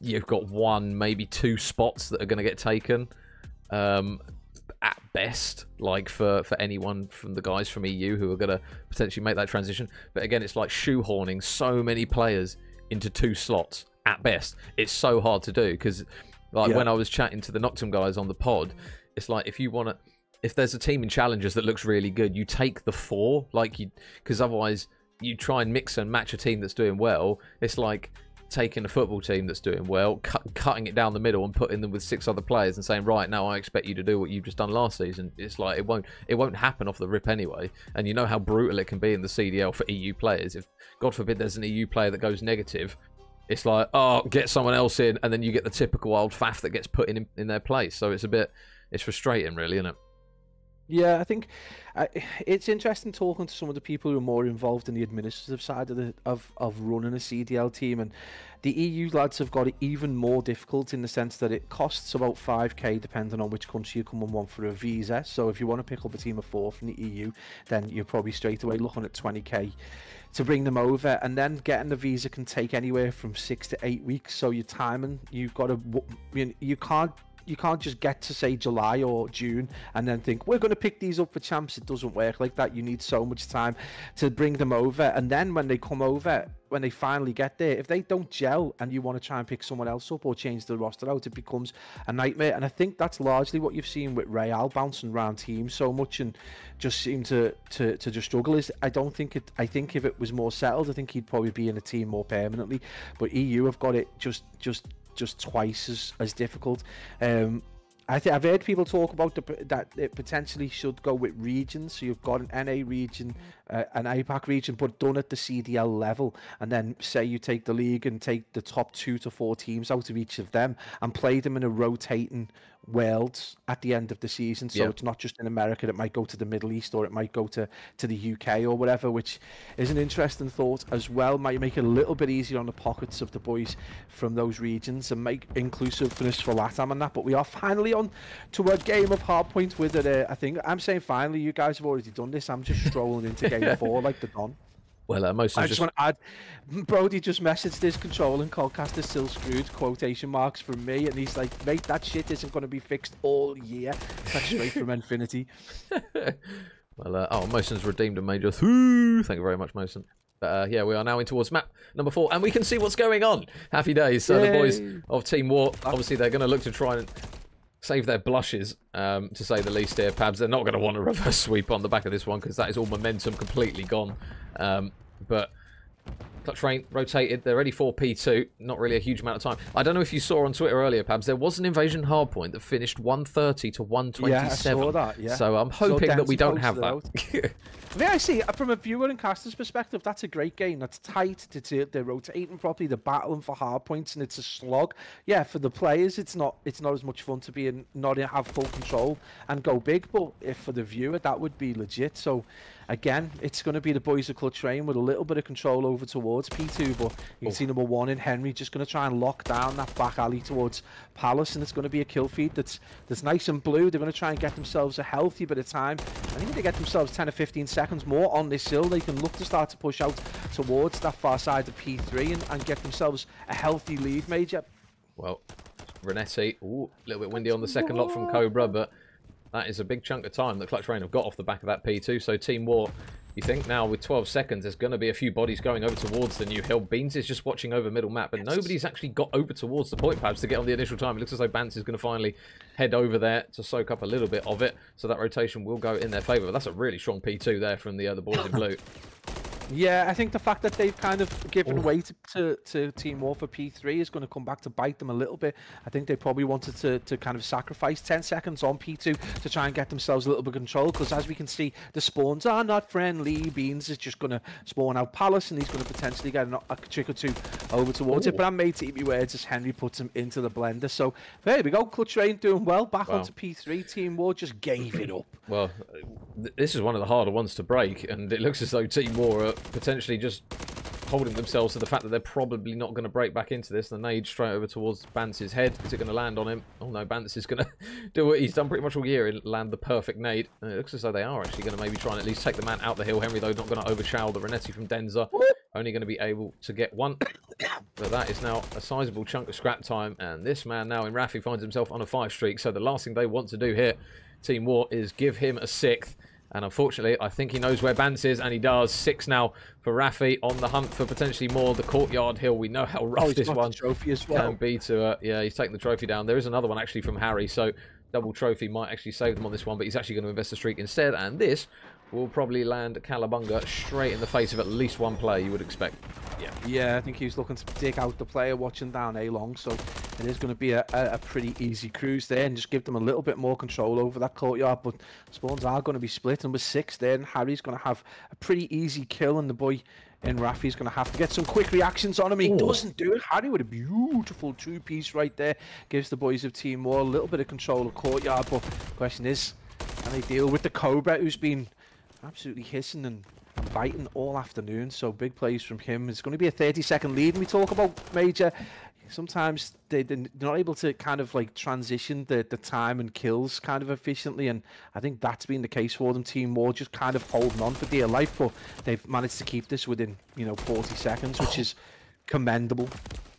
you've got 1, maybe 2 spots that are gonna get taken at best. For anyone from the guys from EU who are gonna potentially make that transition. But again, it's like shoehorning so many players into 2 slots at best. It's so hard to do because, when I was chatting to the Noctum guys on the pod, it's like if there's a team in Challengers that looks really good, you take the 4, because otherwise you try and mix and match a team that's doing well. It's like taking a football team that's doing well, cutting it down the middle and putting them with 6 other players and saying, right, now I expect you to do what you've just done last season. It's like it won't happen off the rip anyway. And you know how brutal it can be in the CDL for EU players. If, God forbid, there's an EU player that goes negative, it's like, oh, get someone else in, and then you get the typical old faff that gets put in their place. So it's frustrating, really, isn't it? Yeah, I think it's interesting talking to some of the people who are more involved in the administrative side of running a CDL team, and the EU lads have got it even more difficult in the sense that it costs about 5k depending on which country you come and want for a visa. So if you want to pick up a team of 4 from the EU, then you're probably straight away looking at 20k to bring them over, and then getting the visa can take anywhere from 6 to 8 weeks. So your timing, you've got to, you can't just get to, say, July or June and then think, we're going to pick these up for champs. It doesn't work like that. You need so much time to bring them over. And then when they come over, when they finally get there, if they don't gel and you want to try and pick someone else up or change the roster out, it becomes a nightmare. And I think that's largely what you've seen with Real bouncing around teams so much and just seem to just struggle. Is I think if it was more settled, I think he'd probably be in a team more permanently. But EU have got it just twice as difficult. I've heard people talk about that it potentially should go with regions. So you've got an NA region, an APAC region, but done at the CDL level. And then say you take the league and take the top 2 to 4 teams out of each of them and play them in a rotating worlds at the end of the season. So it's not just in America, it might go to the Middle East or it might go to the UK or whatever, which is an interesting thought as well. Might make it a little bit easier on the pockets of the boys from those regions and make inclusiveness for LATAM and that. But we are finally on to a game of Hardpoint with it. I think I'm saying finally, you guys have already done this. I'm just strolling into game 4 like the Don. Well, I just want to add, Brody just messaged this control and Coldcast is still screwed, quotation marks from me, and he's like, mate, that shit isn't going to be fixed all year. That's straight from Infinity. Well, Mosen's redeemed a major. Thank you very much, Mosen. But yeah, we are now in towards map number 4, and we can see what's going on. Happy days. So the boys of Team War, obviously they're going to look to try and save their blushes, to say the least here, Pabs. They're not going to want a reverse sweep on the back of this one because that is all momentum completely gone. But Clutch Rain rotated. They're ready for P2. Not really a huge amount of time. I don't know if you saw on Twitter earlier, Pabs, there was an Invasion hardpoint that finished 130 to 127. Yeah, I saw that, yeah. So I'm hoping that we don't have that. Yeah, I see. From a viewer and caster's perspective, that's a great game. That's tight. They're rotating properly. They're battling for hard points, and it's a slog. Yeah, for the players, it's not as much fun to be have full control and go big. But if for the viewer, that would be legit. So again, it's going to be the boys of Clutch Rain with a little bit of control over towards P2. But you can see number 1 in Henry just going to try and lock down that back alley towards Palace, and it's going to be a kill feed that's nice and blue. They're going to try and get themselves a healthy bit of time. I think if they get themselves 10 or 15 seconds more on this hill, they can look to start to push out towards that far side of P3 and get themselves a healthy lead, Major. Well, Renetti, a little bit windy on the second lot from Cobra, but that is a big chunk of time that Clutch Rain have got off the back of that P2. So Team War, you think now with 12 seconds, there's going to be a few bodies going over towards the new hill. Beans is just watching over middle map, but nobody's actually got over towards the point pads to get on the initial time. It looks as though Bance is going to finally head over there to soak up a little bit of it. So that rotation will go in their favour. But that's a really strong P2 there from the boys in blue. Yeah, I think the fact that they've kind of given way to Team War for P3 is going to come back to bite them a little bit. I think they probably wanted to kind of sacrifice 10 seconds on P2 to try and get themselves a little bit of control, because as we can see, the spawns are not friendly. Beans is just going to spawn out Palace, and he's going to potentially get a trick or two over towards it. But I'm made to eat me words as Henry puts him into the blender. So there we go. Clutch Rain doing well. Back onto P3. Team War just gave it up. Well, this is one of the harder ones to break, and it looks as though Team War are potentially just holding themselves to the fact that they're probably not going to break back into this. The nade straight over towards Bance's head. Is it going to land on him? Oh no, Bance is going to do what he's done pretty much all year and land the perfect nade. And it looks as though they are actually going to maybe try and at least take the man out the hill. Henry, though, not going to overshower the Renetti from Denza. Only going to be able to get one. But that is now a sizable chunk of scrap time. And this man now in Rafi finds himself on a 5 streak. So the last thing they want to do here, Team War, is give him a 6th. And unfortunately, I think he knows where Bance is, and he does. 6 now for Rafi, on the hunt for potentially more. The Courtyard Hill, we know how rough this one trophy as well. can be to... yeah, he's taken the trophy down. There is another one actually from Harry, so double trophy might actually save them on this one, but he's actually going to invest the streak instead. And this will probably land Calabunga straight in the face of at least one player, you would expect. Yeah, I think he was looking to dig out the player watching down A-long, so it is going to be a pretty easy cruise there and just give them a little bit more control over that courtyard, but spawns are going to be split, and with 6 then Harry's going to have a pretty easy kill, and the boy in Rafi's going to have to get some quick reactions on him. He doesn't do it. Harry with a beautiful 2-piece right there, gives the boys of Team War a little bit of control of courtyard, but the question is, can they deal with the Cobra, who's been absolutely hissing and biting all afternoon? So big plays from him. It's going to be a 30-second lead, and we talk about Major. Sometimes they're not able to kind of like transition the time and kills kind of efficiently, and I think that's been the case for them. Team War just kind of holding on for dear life, but they've managed to keep this within 40 seconds, which is commendable.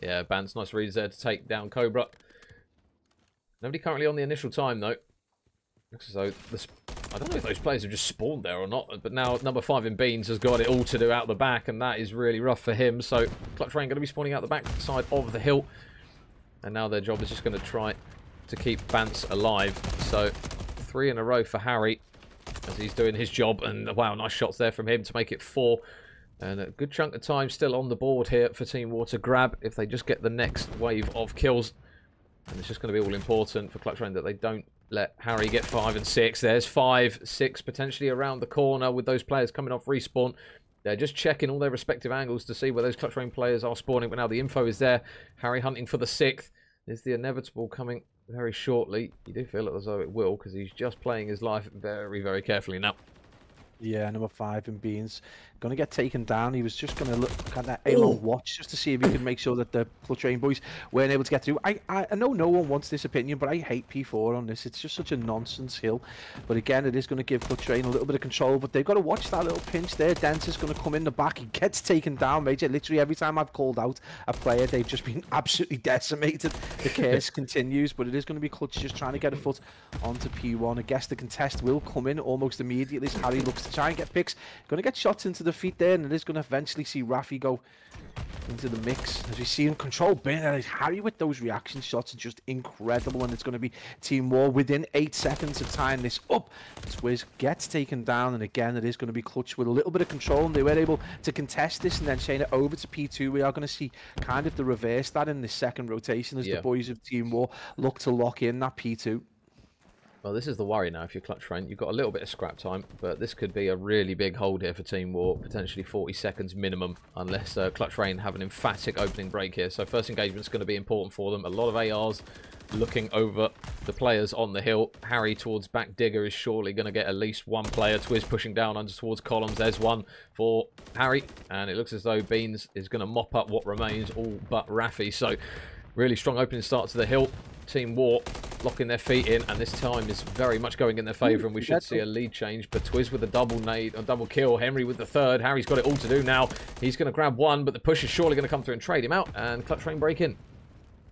Yeah, Bance, nice reads there to take down Cobra. Nobody currently on the initial time though. So I don't know if those players have just spawned there or not, but now number 5 in Beans has got it all to do out the back, and that is really rough for him. So Clutch Rain going to be spawning out the back side of the hill, and now their job is just going to try to keep Bance alive. So 3 in a row for Harry as he's doing his job, and wow, nice shots there from him to make it 4. And a good chunk of time still on the board here for Team War to grab if they just get the next wave of kills. And it's just going to be all important for Clutch Rain that they don't let Harry get 5 and 6. There's 5, 6 potentially around the corner with those players coming off respawn. They're just checking all their respective angles to see where those Clutch Rain players are spawning. But now the info is there. Harry hunting for the 6th. Is the inevitable coming very shortly? You do feel as though it will, because he's just playing his life very, very carefully now. Yeah, number 5 in Beans. Going to get taken down. He was just going to look at that A-long watch just to see if he could make sure that the Clutch Rain boys weren't able to get through. I know no one wants this opinion, but I hate P4 on this. It's just such a nonsense hill. But again, it is going to give Clutch Rain a little bit of control, but they've got to watch that little pinch there. Dent is going to come in the back. He gets taken down, Major. Literally every time I've called out a player, they've just been absolutely decimated. The curse continues, but it is going to be Clutch just trying to get a foot onto P1. I guess the contest will come in almost immediately as Harry looks to try and get picks. Going to get shots into the feet there, and it is going to eventually see Rafi go into the mix as we see him control bin. And Harry with those reaction shots are just incredible, and it's going to be Team War within 8 seconds of tying this up. Swizz gets taken down, and again it is going to be Clutch with a little bit of control, and they were able to contest this and then chain it over to P2. We are going to see kind of the reverse that in the second rotation as the boys of Team War look to lock in that P2. Well, this is the worry now if you're Clutch Rain. You've got a little bit of scrap time, but this could be a really big hold here for Team War, potentially 40 seconds minimum, unless Clutch Rain have an emphatic opening break here. So first engagement's going to be important for them. A lot of ARs looking over the players on the hill. Harry towards back digger is surely going to get at least one player. Twizz pushing down under towards columns. There's one for Harry, and it looks as though Beans is going to mop up what remains, all but Rafi. So really strong opening start to the hill. Team War locking their feet in, and this time is very much going in their favour, and we should see a lead change. But Twizz with a double nade, a double kill. Henry with the 3rd. Harry's got it all to do now. He's going to grab one, but the push is surely going to come through and trade him out, and Clutch Rain break in.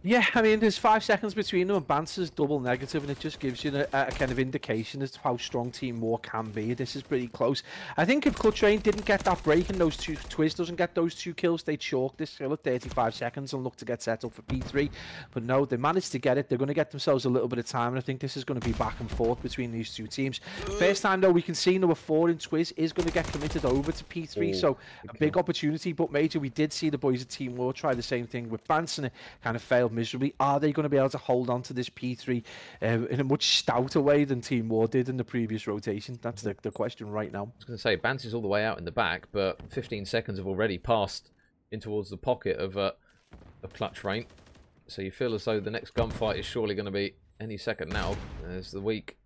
Yeah, I mean, there's 5 seconds between them, and Bance is double negative, and it just gives you a kind of indication as to how strong Team War can be. This is pretty close. I think if Clutch Rain didn't get that break and those Twizz doesn't get those 2 kills, they'd chalk this hill at 35 seconds and look to get settled for P3. But no, they managed to get it. They're going to get themselves a little bit of time, and I think this is going to be back and forth between these 2 teams. First time, though, we can see number 4 in Twizz is going to get committed over to P3, so a big opportunity. But Major, we did see the boys of Team War try the same thing with Bance, and it kind of failed miserably. Are they going to be able to hold on to this P3 in a much stouter way than Team War did in the previous rotation? That's the question right now. I was going to say, Bance is all the way out in the back, but 15 seconds have already passed in towards the pocket of Clutch Rain. So you feel as though the next gunfight is surely going to be any second now. There's the weak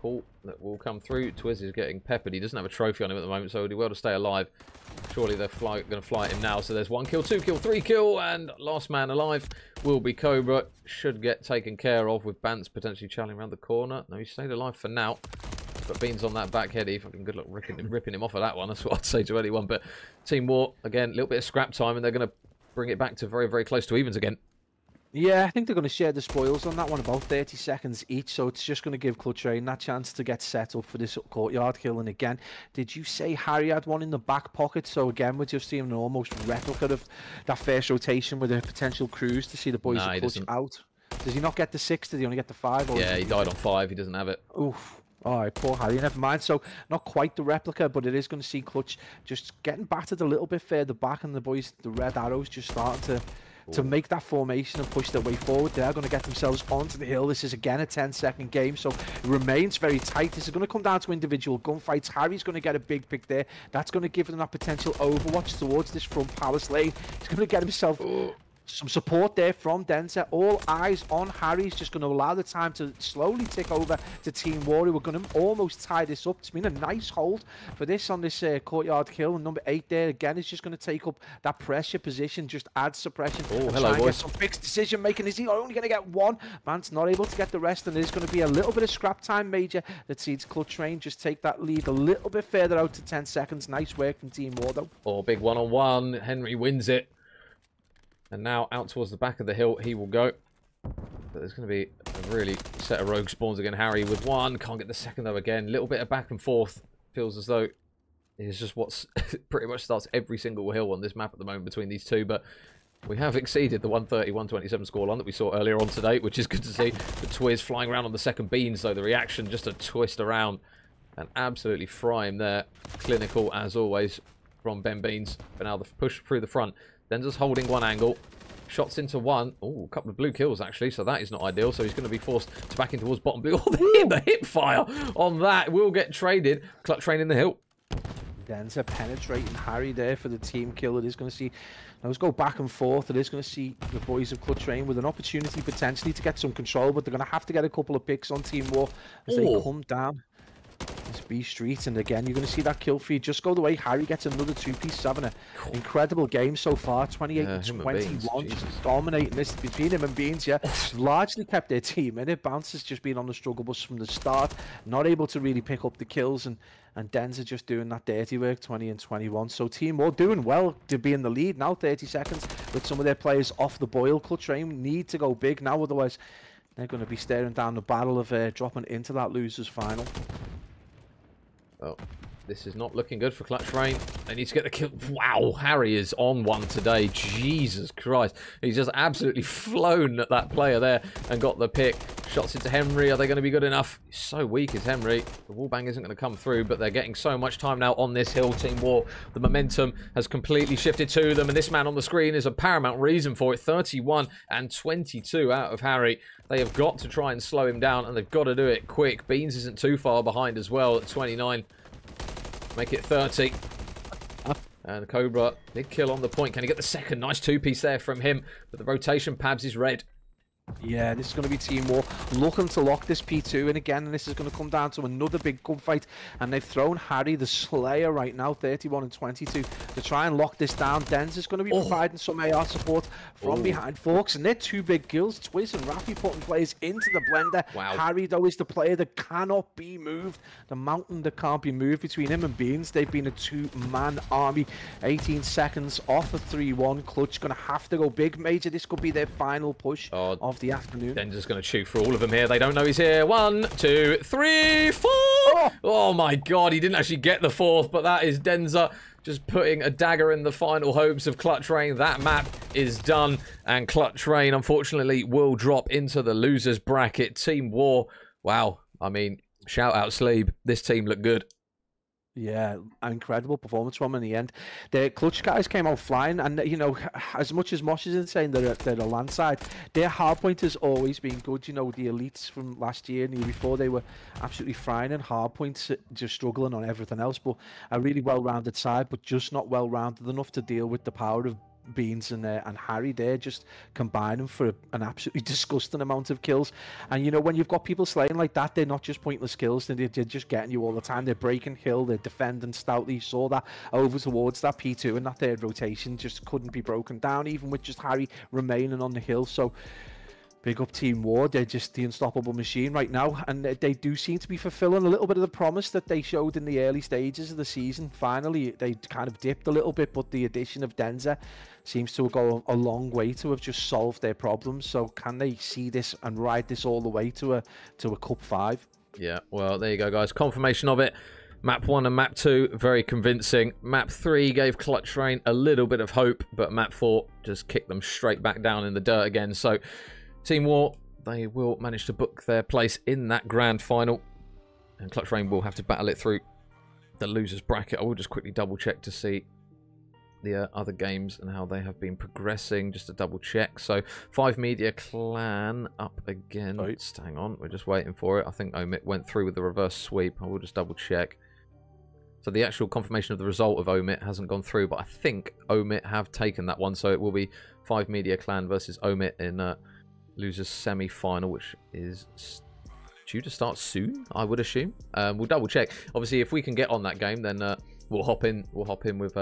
call that will come through. Twizz is getting peppered. He doesn't have a trophy on him at the moment, so he'll do well to stay alive. Surely they're going to fly at him now. So there's 1 kill, 2 kill, 3 kill, and last man alive will be Cobra. Should get taken care of with Bance potentially challenging around the corner. No, he stayed alive for now. But Beans on that back heady. Fucking good luck ripping him off of that one. That's what I'd say to anyone. But Team War, again, a little bit of scrap time, and they're going to bring it back to very, very close to evens again. Yeah, I think they're going to share the spoils on that one, about 30 seconds each, so it's just going to give Clutch Rain that chance to get set up for this courtyard kill. And again, did you say Harry had one in the back pocket? So again, we're just seeing an almost replica of that first rotation with a potential cruise to see the boys of Clutch out. Does he not get the 6? Did he only get the 5? Or yeah, he died on 5. He doesn't have it. Oof. All right, poor Harry, never mind. So, not quite the replica, but it is going to see Clutch just getting battered a little bit further back, and the boys, the Red Arrows, just starting to make that formation and push their way forward. They are going to get themselves onto the hill. This is again a 10-second game, so it remains very tight. This is going to come down to individual gunfights. Harry's going to get a big pick there. That's going to give them that potential overwatch towards this front palace lane. He's going to get himself some support there from Denza. All eyes on Harry's, just going to allow the time to slowly tick over to Team War, who are going to almost tie this up. It's been a nice hold for this on this courtyard kill. And number 8 there again is just going to take up that pressure position, just add suppression. Oh, hello, boys. Get some fixed decision making. Is he only going to get one? Man's not able to get the rest, and there's going to be a little bit of scrap time, Major, that sees Clutch Train just take that lead a little bit further out to 10 seconds. Nice work from Team War, though. Oh, big one-on-one. Henry wins it. And now out towards the back of the hill he will go. But there's going to be a really set of rogue spawns again. Harry with one. Can't get the second though again. Little bit of back and forth. Feels as though it's just what's pretty much starts every single hill on this map at the moment between these two. But we have exceeded the 130-127 scoreline that we saw earlier on today, which is good to see. The Twiz flying around on the second beans, though. The reaction just a twist around and absolutely fry him there. Clinical as always from Ben Beans. But now the push through the front. Then just holding one angle. Shots into one. Oh, a couple of blue kills, actually. So that is not ideal. So he's going to be forced to back in towards bottom blue. Oh, the hip fire on that will get traded. Clutch Train in the hill. Denza penetrating Harry there for the team kill. It is going to see those go back and forth. It is going to see the boys of Clutch Train with an opportunity potentially to get some control, but they're going to have to get a couple of picks on Team War as they come down this B Street. And again, you're going to see that kill feed just go the way. Harry gets another 2-piece. Having an incredible game so far. 28-21, just dominating this between him and Beans. Yeah, largely kept their team in it. Bounce has just been on the struggle bus from the start, not able to really pick up the kills, and Denza just doing that dirty work. 20-21. So Team War doing well to be in the lead now. 30 seconds with some of their players off the boil. Clutch Train need to go big now, otherwise they're going to be staring down the barrel of dropping into that losers final. Oh, this is not looking good for Clutch Train. They need to get the kill. Wow, Harry is on one today. Jesus Christ. He's just absolutely flown at that player there and got the pick. Shots into Henry. Are they going to be good enough? He's so weak is Henry. The wallbang isn't going to come through, but they're getting so much time now on this hill. Team War, the momentum has completely shifted to them, and this man on the screen is a paramount reason for it. 31-22 out of Harry. They have got to try and slow him down, and they've got to do it quick. Beans isn't too far behind as well at 29. Make it 30. And Cobra, big kill on the point. Can he get the second? Nice 2-piece there from him. But the rotation, Pabs is red. Yeah, this is going to be Team War looking to lock this P2 in again, and this is going to come down to another big gunfight. And they've thrown Harry the Slayer right now, 31-22, to try and lock this down. Denz is going to be providing some AR support from behind Forks, and they're two big kills. Twiz and Rafi putting players into the blender. Wow. Harry, though, is the player that cannot be moved. The mountain that can't be moved between him and Beans. They've been a two-man army. 18 seconds off a 3-1. Clutch going to have to go big. Major, this could be their final push of the afternoon. Denza's going to shoot for all of them here. They don't know he's here. 1, 2, 3, 4. Oh my God, he didn't actually get the fourth, but that is Denza just putting a dagger in the final hopes of Clutch Train. That map is done, and Clutch Train, unfortunately, will drop into the losers bracket. Team War, wow. I mean, shout out Sleeb. This team looked good. Yeah, incredible performance from him in the end. The Clutch guys came out flying, and you know, as much as Mosh is saying they're a land side, their hardpoint has always been good. You know, the elites from last year and the year before, they were absolutely frying in hardpoints, just struggling on everything else. But a really well-rounded side, but just not well-rounded enough to deal with the power of Beans and Harry there, just combining for an absolutely disgusting amount of kills. And you know, when you've got people slaying like that, they're not just pointless kills, they're just getting you all the time. They're breaking hill, they're defending stoutly. You saw that over towards that P2, and that third rotation just couldn't be broken down, even with just Harry remaining on the hill. So big up Team War. They're just the unstoppable machine right now, and they do seem to be fulfilling a little bit of the promise that they showed in the early stages of the season. Finally, they kind of dipped a little bit, but the addition of Denza seems to go a long way to have just solved their problems. So can they see this and ride this all the way to a Cup 5? Yeah, well, there you go, guys. Confirmation of it. Map 1 and Map 2, very convincing. Map 3 gave Clutch Train a little bit of hope, but Map 4 just kicked them straight back down in the dirt again. So Team War, they will manage to book their place in that grand final. And Clutch Rain will have to battle it through the losers bracket. I will just quickly double check to see the other games and how they have been progressing, just to double check. So 5 Media Clan up again. Right. Hang on, we're just waiting for it. I think Omit went through with the reverse sweep. I will just double check. So the actual confirmation of the result of Omit hasn't gone through, but I think Omit have taken that one. So it will be 5 Media Clan versus Omit in losers semi-final, which is due to start soon, I would assume. We'll double check. Obviously, if we can get on that game, then we'll hop in. We'll hop in with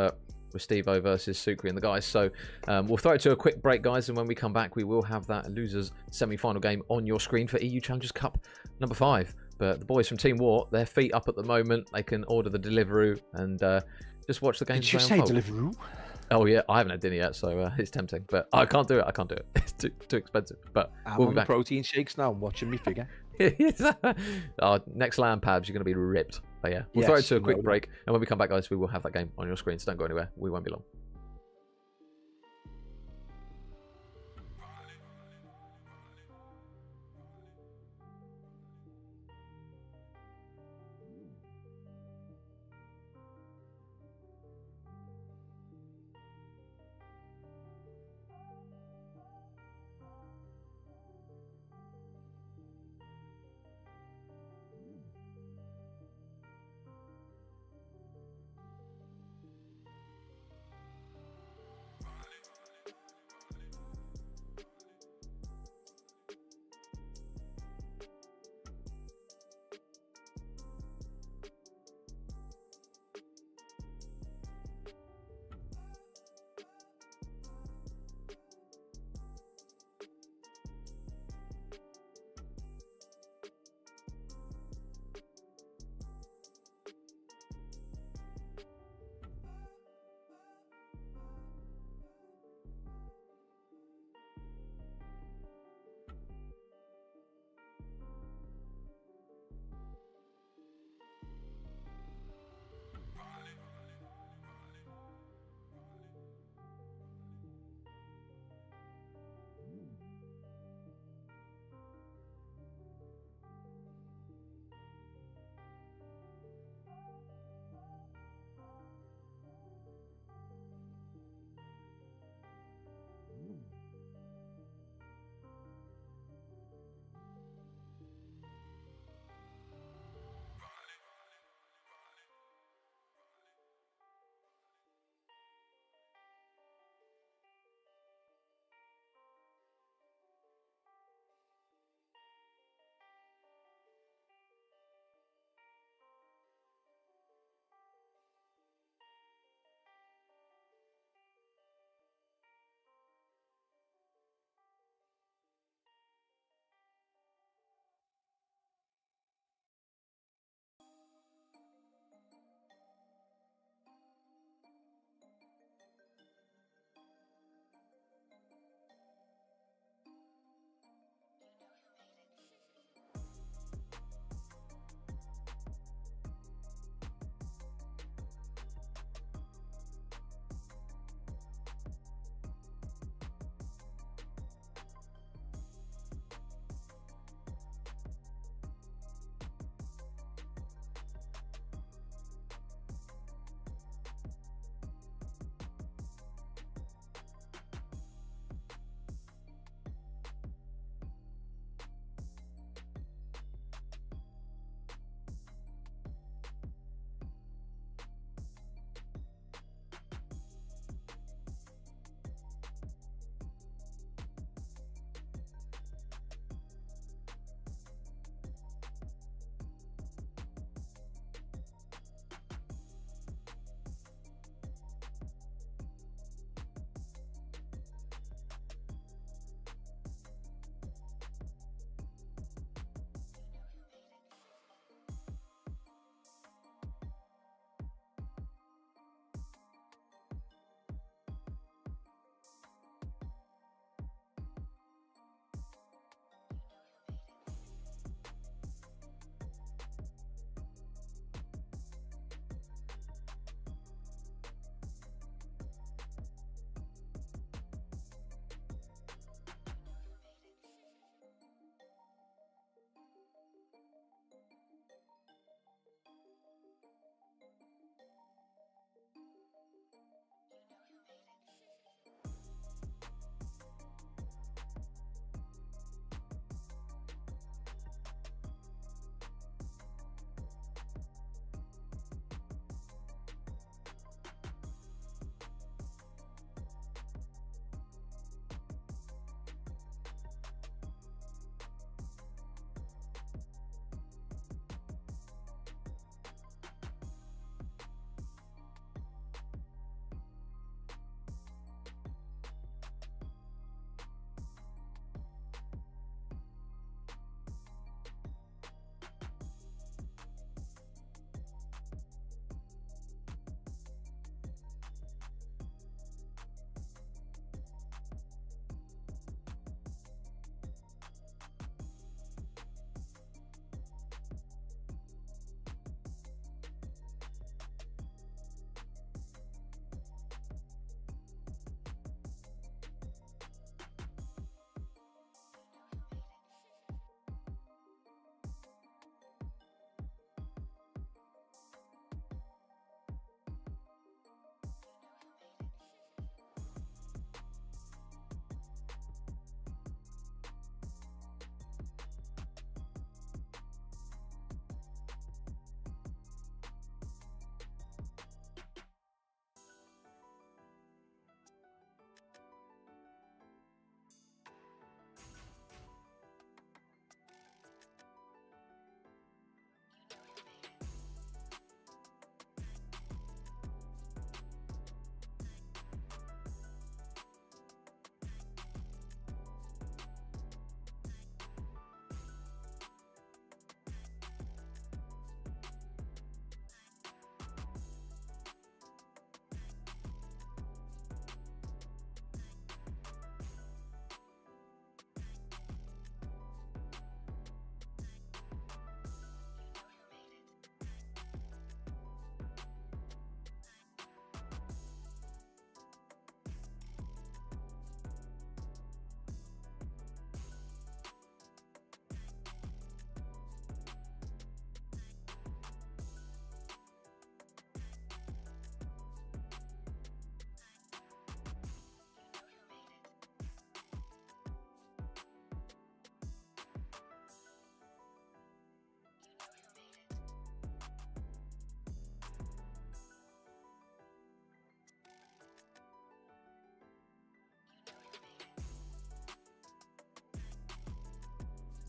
Stevo versus Sukri and the guys. So we'll throw it to a quick break, guys, and when we come back, we will have that losers semi-final game on your screen for EU Challengers Cup number 5. But the boys from Team War, their feet up at the moment. They can order the Deliveroo and just watch the game. Did you say Deliveroo? Oh yeah, I haven't had dinner yet, so it's tempting. But I can't do it. I can't do it. It's too expensive. But I'm we'll on be the back. protein shakes now. I'm watching me figure. Next land pabs, you're going to be ripped. But yeah, we'll throw it to a quick break, and when we come back, guys, we will have that game on your screen. So don't go anywhere. We won't be long.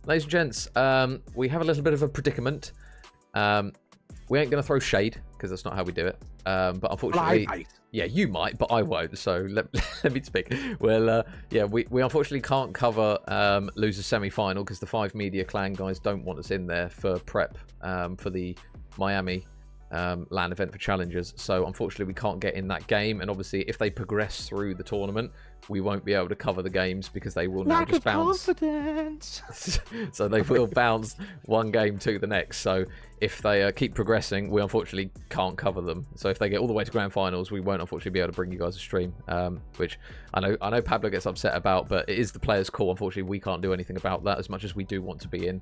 ladies and gents, we have a little bit of a predicament. We ain't going to throw shade, because that's not how we do it. But unfortunately... Well, yeah, you might, but I won't. So let me speak. Well, yeah, we unfortunately can't cover losers semi-final because the 5 Media Clan guys don't want us in there for prep for the Miami LAN event for challengers. So unfortunately, we can't get in that game. And obviously, if they progress through the tournament, we won't be able to cover the games because they will now just bounce. Confidence. So they will bounce one game to the next. So if they keep progressing, we unfortunately can't cover them. So if they get all the way to grand finals, we won't unfortunately be able to bring you guys a stream, which I know Pablo gets upset about, but it is the players' call. Unfortunately, we can't do anything about that as much as we do want to be in.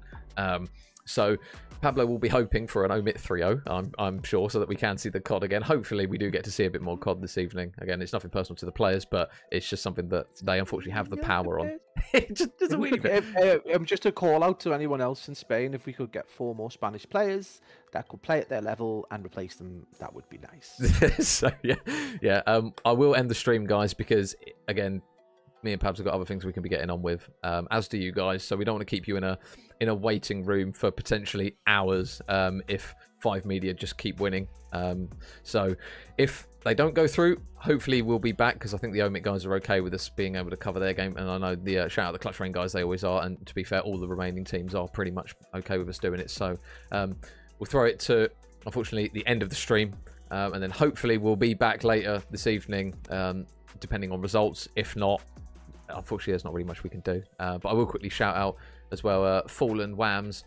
So Pablo will be hoping for an Omit 3-0, I'm sure, so that we can see the COD again. Hopefully, we do get to see a bit more COD this evening. Again, it's nothing personal to the players, but it's just something that they unfortunately have the power on. just a wee bit. Just a call out to anyone else in Spain. If we could get 4 more Spanish players that could play at their level and replace them, that would be nice. So yeah. I will end the stream, guys, because again, me and Pabs have got other things we can be getting on with, as do you guys. So we don't want to keep you in a waiting room for potentially hours if 5 Media just keep winning. So if they don't go through, hopefully we'll be back, because I think the Omit guys are okay with us being able to cover their game, and I know the shout out the Clutch Rain guys, they always are, and to be fair, all the remaining teams are pretty much okay with us doing it. So we'll throw it to, unfortunately, the end of the stream, and then hopefully we'll be back later this evening, depending on results. If not, unfortunately, there's not really much we can do. But I will quickly shout out as well, Fallen, Whams,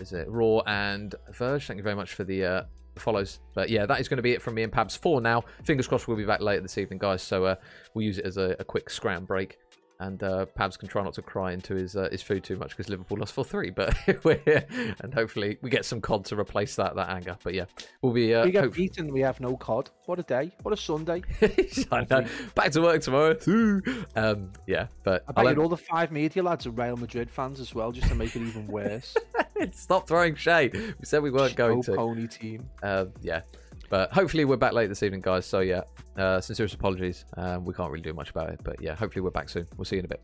is it Raw, and Verge. Thank you very much for the follows. But yeah, that is going to be it from me and Pabs for now. Fingers crossed we'll be back later this evening, guys. So we'll use it as a quick scram break. And Pabs can try not to cry into his food too much because Liverpool lost 4-3. But we're here, and hopefully we get some COD to replace that anger. But yeah, we'll be. We get beaten. We have no COD. What a day! What a Sunday! I know. Back to work tomorrow. Yeah, but I bet all the 5 Media lads are Real Madrid fans as well, just to make it even worse. Stop throwing shade. We said we weren't going to. Pony team. Yeah. But hopefully we're back late this evening, guys. So yeah, sincerest apologies. We can't really do much about it. But yeah, hopefully we're back soon. We'll see you in a bit.